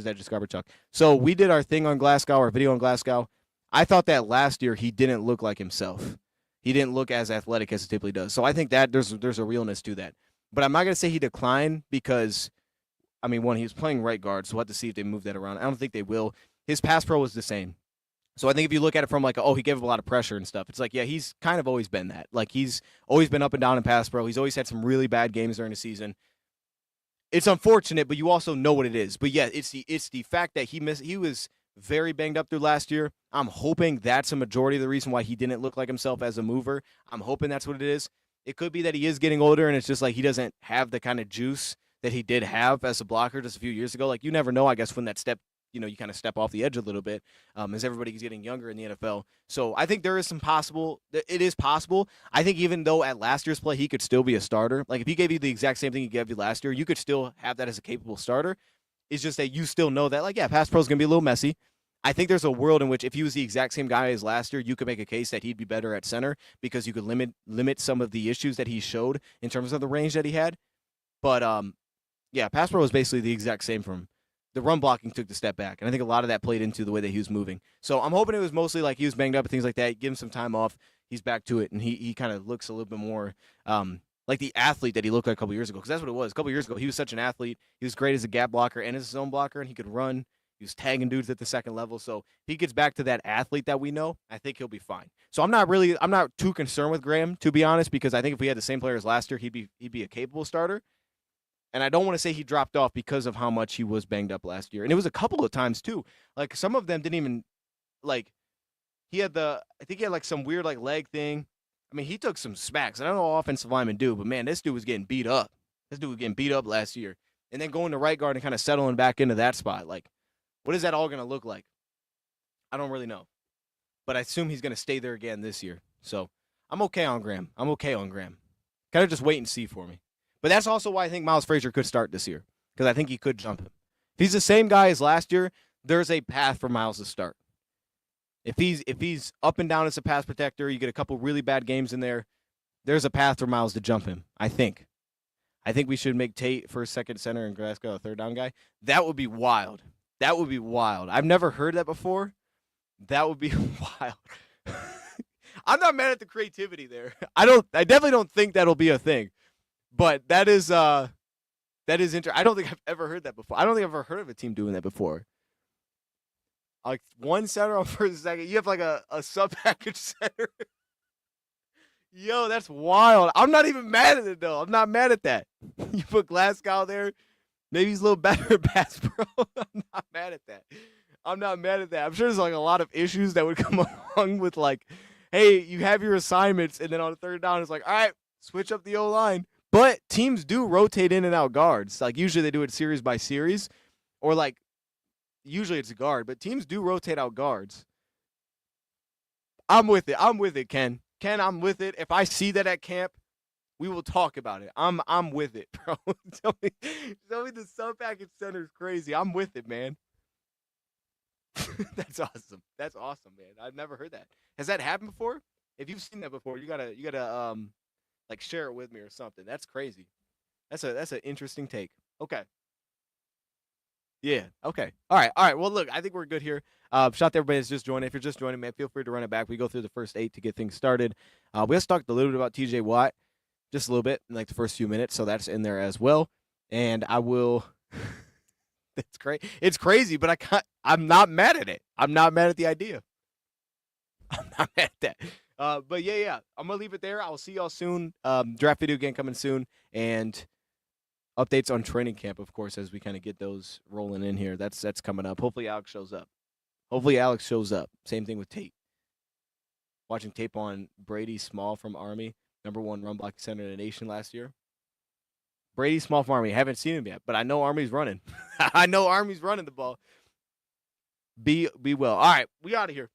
that just garbage talk? So we did our thing on Glasgow, our video on Glasgow. I thought that last year he didn't look like himself. He didn't look as athletic as he typically does. So I think that there's a realness to that. But I'm not going to say he declined because, I mean, one, he was playing right guard, so we'll have to see if they move that around. I don't think they will. His pass pro was the same. So I think if you look at it from like, he gave up a lot of pressure and stuff, it's like, yeah, he's kind of always been that. Like, he's always been up and down in pass pro. He's always had some really bad games during the season. It's unfortunate, but you also know what it is. But yeah, it's the fact that he was very banged up through last year. I'm hoping that's a majority of the reason why he didn't look like himself as a mover. I'm hoping that's what it is. It could be that he is getting older and it's just like he doesn't have the kind of juice that he did have as a blocker just a few years ago. Like, you never know, I guess, when that step, you kind of step off the edge a little bit as everybody's getting younger in the NFL. So I think there is it is possible. I think even though at last year's play he could still be a starter, like if he gave you the exact same thing he gave you last year, you could still have that as a capable starter. It's just that you still know that, like, yeah, pass pro is going to be a little messy. I think there's a world in which if he was the exact same guy as last year, you could make a case that he'd be better at center because you could limit some of the issues that he showed in terms of the range that he had. But, yeah, pass pro was basically the exact same from him. The run blocking took the step back, and I think a lot of that played into the way that he was moving. So I'm hoping it was mostly like he was banged up and things like that. Give him some time off. He's back to it, and he kind of looks a little bit more like the athlete that he looked like a couple years ago, because that's what it was. A couple years ago, he was such an athlete. He was great as a gap blocker and as a zone blocker, and he could run. He was tagging dudes at the second level. So if he gets back to that athlete that we know, I think he'll be fine. So I'm not too concerned with Graham, to be honest, because I think if we had the same player as last year, he'd be a capable starter. And I don't want to say he dropped off because of how much he was banged up last year. And it was a couple of times too. Like some of them didn't even like I think he had like some weird like leg thing. I mean, he took some smacks. I don't know what offensive linemen do, but man, this dude was getting beat up. This dude was getting beat up last year. And then going to right guard and kind of settling back into that spot. Like, what is that all going to look like? I don't really know. But I assume he's going to stay there again this year. So I'm okay on Graham. Kind of just wait and see for me. But that's also why I think Miles Frazier could start this year, because I think he could jump him. If he's the same guy as last year, there's a path for Miles to start. If he's up and down as a pass protector, you get a couple really bad games in there, there's a path for Miles to jump him, I think. I think we should make Tate first, second center, and Glasgow a third down guy. That would be wild. I've never heard that before. That would be wild. I'm not mad at the creativity there. I definitely don't think that'll be a thing. But that is That is interesting. I don't think I've ever heard that before. I don't think I've ever heard of a team doing that before. Like one center on first and second. You have like a sub package center. Yo, that's wild. I'm not even mad at it though. I'm not mad at that. You put Glasgow there. Maybe he's a little better at pass pro. I'm not mad at that. I'm not mad at that. I'm sure there's like a lot of issues that would come along with like, hey, you have your assignments, and then on the third down, it's like, all right, switch up the O-line. But teams do rotate in and out guards. Like usually they do it series by series, or like usually it's a guard, but teams do rotate out guards. I'm with it. I'm with it, Ken. Ken, I'm with it. If I see that at camp, we will talk about it. I'm with it, bro. tell me the sub package center is crazy. I'm with it, man. That's awesome. That's awesome, man. I've never heard that. Has that happened before? If you've seen that before, you gotta like share it with me or something. That's crazy. That's an interesting take. Okay. Yeah. Okay. All right. Well, look, I think we're good here. Shout out to everybody that's just joining. If you're just joining, man, feel free to run it back. We go through the first 8 to get things started. We just talked a little bit about TJ Watt, just a little bit in like the first few minutes, so that's in there as well. And I will. It's great. It's crazy, but I'm not mad at it. I'm not mad at the idea. I'm not mad at that. But yeah. I'm gonna leave it there. I'll see y'all soon. Draft video again coming soon, and updates on training camp, of course, as we kind of get those rolling in here. That's coming up. Hopefully Alex shows up. Same thing with Tate. Watching tape on Brady Small from Army, #1 run block center in the nation last year. Brady Small from Army. Haven't seen him yet, but I know Army's running. I know Army's running the ball. Be well. All right, we out of here.